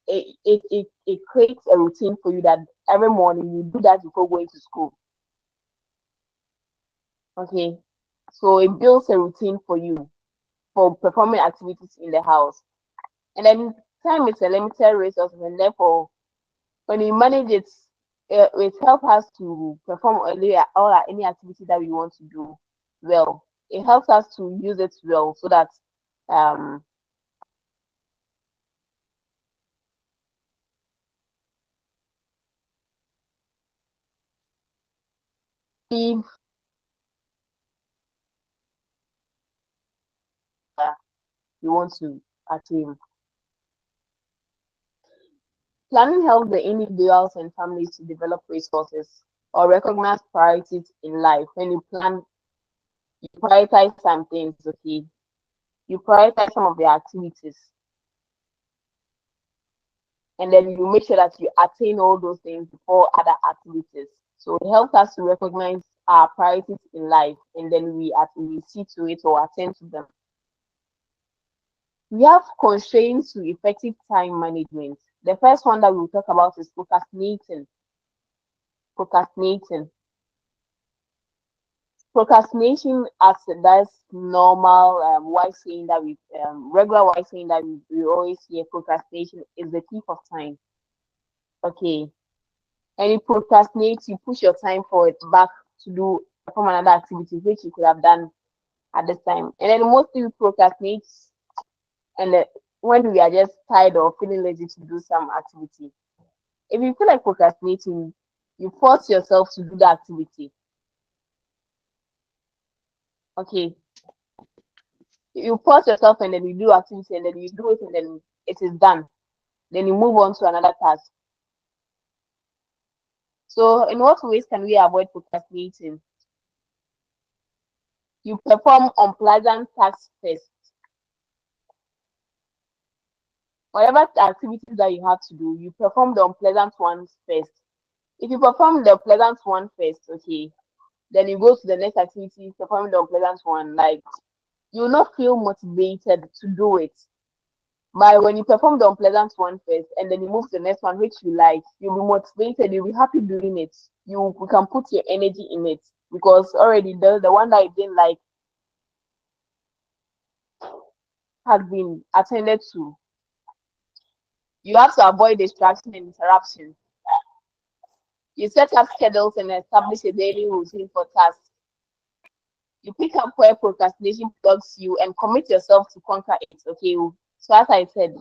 It creates a routine for you that every morning you do that before going to school. Okay. So it builds a routine for you for performing activities in the house. And then time is a limited resource, and therefore when we manage it, it helps us to perform any activity that we want to do well. It helps us to use it well so that um if you want to achieve. Planning helps the individuals and families to develop resources or recognize priorities in life. When you plan, you prioritize some things, okay? You prioritize some of the activities, and then you make sure that you attain all those things before other activities. So it helps us to recognize our priorities in life, and then we see to it or attend to them. We have constraints to effective time management. The first one that we'll talk about is procrastinating. Procrastinating. Procrastination, as that's normal wise saying that we regular wise saying that we always hear, procrastination is the thief of time. Okay. And you procrastinate, you push your time forward back to do perform another activity which you could have done at this time. And then mostly we procrastinate and when we are just tired or feeling lazy to do some activity. If you feel like procrastinating, you force yourself to do the activity. Okay. You force yourself and then you do activity and then you do it and then it is done. Then you move on to another task. So in what ways can we avoid procrastinating? You perform unpleasant tasks first. Whatever activities that you have to do, you perform the unpleasant ones first. If you perform the pleasant one first, okay, then you go to the next activity, perform the unpleasant one. Like you will not feel motivated to do it. But when you perform the unpleasant one first and then you move to the next one, which you like, you'll be motivated, you'll be happy doing it. You can put your energy in it because already the one that you didn't like has been attended to. You have to avoid distraction and interruption. You set up schedules and establish a daily routine for tasks. You pick up where procrastination bugs you and commit yourself to conquer it. Okay. So as I said,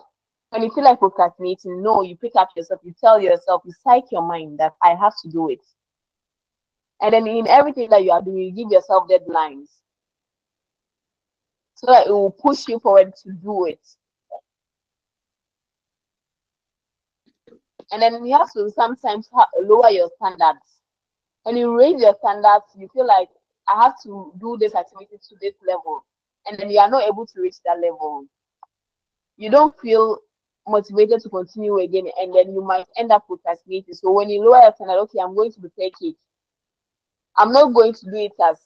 when you feel like procrastinating, no, you pick up yourself, you tell yourself, you psych your mind that I have to do it. And then in everything that you are doing, you give yourself deadlines so that it will push you forward to do it. And then you have to sometimes lower your standards. When you raise your standards, you feel like I have to do this activity to this level, and then you are not able to reach that level. You don't feel motivated to continue again, and then you might end up procrastinating. So when you lower your standard, okay, I'm going to prepare cake. I'm not going to do it as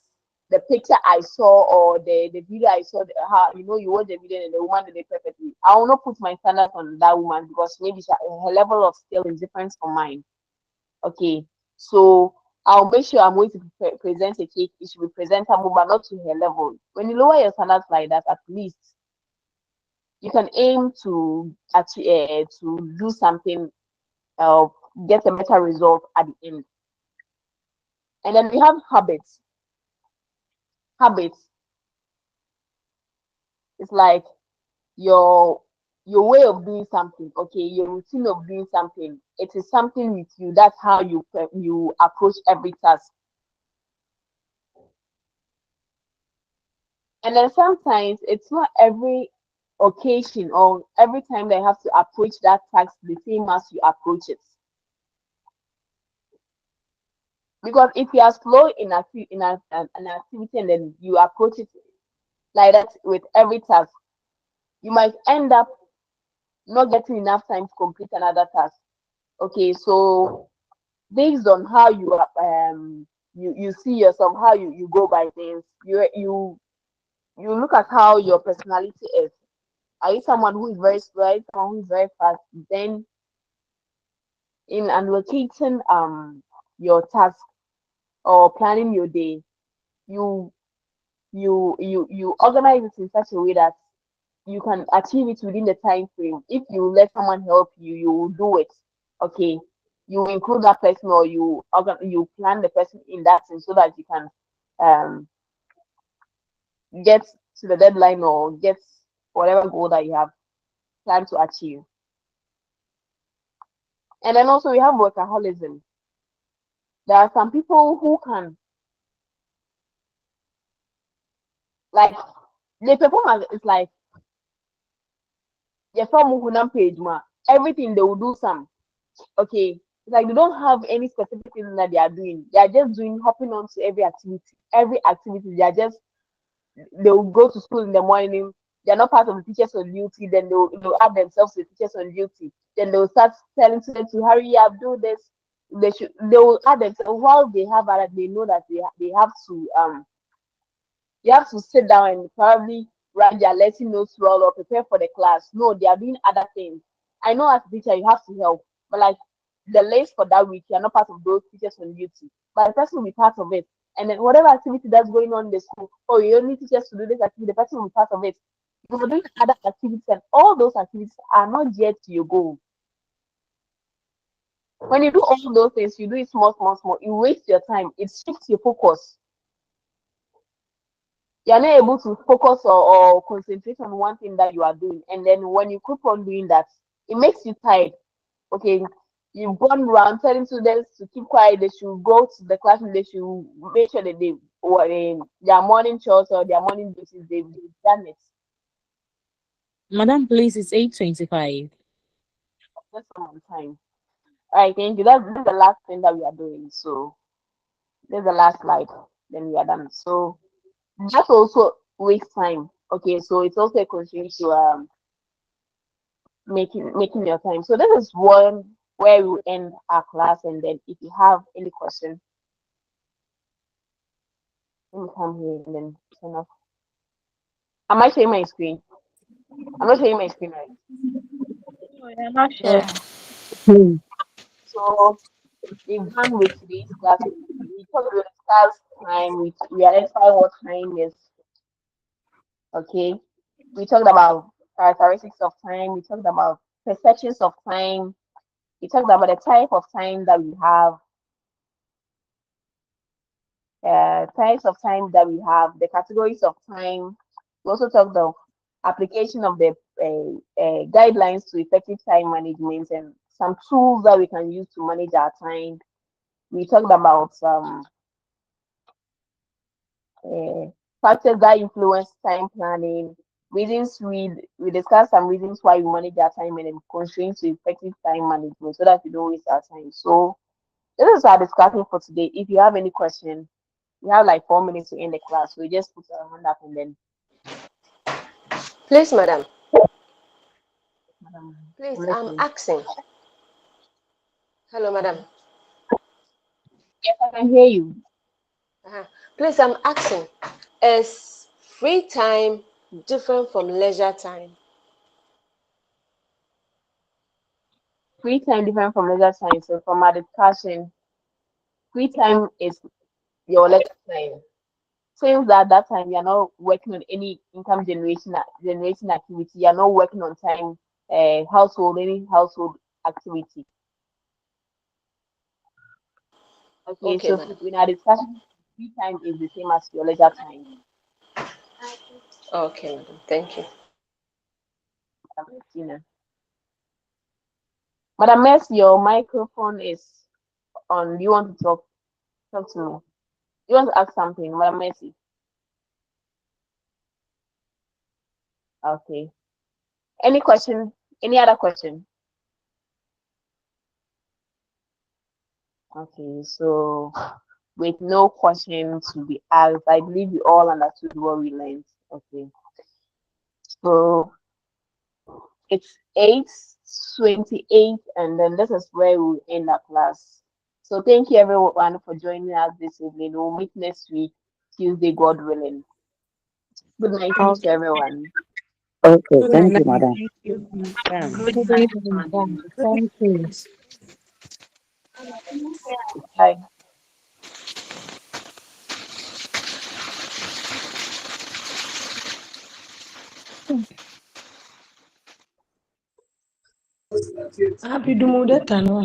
the picture I saw or the video I saw. How you watch the video and the woman did it perfectly. I will not put my standards on that woman because maybe her level of skill is different from mine. Okay, so I'll make sure I'm going to present a cake. It should be presentable, but not to her level. When you lower your standards like that, at least you can aim to actually to do something, get a better result at the end. And then we have habits. Habits. It's like your way of doing something. Okay, your routine of doing something. It is something with you. That's how you approach every task. And then sometimes it's not every occasion or every time they have to approach that task the same as you approach it. Because if you are slow in an activity and then you approach it like that with every task, you might end up not getting enough time to complete another task. Okay, so based on how you are, you see yourself, how you go by things, you look at how your personality is. Are you someone who is very slow? Are you someone who is very fast? Then in allocating your task or planning your day, you you organize it in such a way that you can achieve it within the time frame. If you let someone help you, you will do it. Okay, you include that person or you plan the person in that thing so that you can um get to the deadline or get whatever goal that you have planned to achieve. And then also we have workaholism. There are some people who can like they perform as it's like your form who page ma everything they will do some. Okay, it's like they don't have any specific thing that they are doing. They are just doing hopping on to every activity. Every activity they are just they will go to school in the morning. They are not part of the teachers on duty. Then they'll add themselves to the teachers on duty. Then they'll start telling students to hurry up, do this. They will add themselves while they have other. They know that they have to you have to sit down and probably write their lesson notes well or prepare for the class. No, they are doing other things. I know as a teacher you have to help, but like the list for that week, you're not part of those teachers on duty. But the person will be part of it. And then whatever activity that's going on in the school, oh, you only teach us to do this activity, the person will be part of it. You're doing other activities, and all those activities are not yet to your goal. When you do all those things, you do it small, small, small, you waste your time, it shifts your focus. You're not able to focus or concentrate on one thing that you are doing. And then when you keep on doing that, it makes you tired. Okay, you've gone around telling students to keep quiet, they should go to the classroom, they should make sure that they or their morning chores or their morning duties, they've done it. Madam, please, it's 8:25. Just some time. All right, thank you. That's the last thing that we are doing. So there's the last slide. Then we are done. So that also wastes time. Okay, so it's also a constraint to making your time. So this is one where we end our class, and then if you have any question, let me come here and then turn off. Am I showing my screen? I'm not showing my screen, right? I'm not sure. So we've done with today's class. We talked about discuss time. We identify what time is. Okay. We talked about characteristics of time. We talked about perceptions of time. We talked about the type of time that we have, types of time that we have, the categories of time. We also talked of application of the guidelines to effective time management and some tools that we can use to manage our time. We talked about factors that influence time planning, reasons we discussed some reasons why we manage our time and then constraints to effective time management so that we don't waste our time. So this is our discussion for today. If you have any question, we have like 4 minutes to end the class. So we just put our hand up and then Please, madam. Please, I'm I'm listening. asking. Hello, madam. Yes, I can hear you. Please, I'm asking. Is free time different from leisure time? Free time different from leisure time. So from our discussion, free time is your leisure time. Since that time you're not working on any income generation activity, you're not working on time household any household activity. Okay, Okay, so madam. in our discussion, free time is the same as your leisure time. Okay, madam. Thank you. Tina. Madam Mercy, your microphone is on. Do you want to talk to me? You want to ask something, Madam Mercy? Okay. Any question? Any other question? Okay, so with no question to be asked, I believe you all understood what we learned. Okay. So it's 8:28, and then this is where we'll end our class. So thank you everyone for joining us this evening. We'll meet next week, Tuesday, God willing. Good night to Okay. everyone. Okay, Good thank night. you, madam. Thank you. Yeah. Good Good night. evening. Thank you. Bye. Happy Dumudeta, no?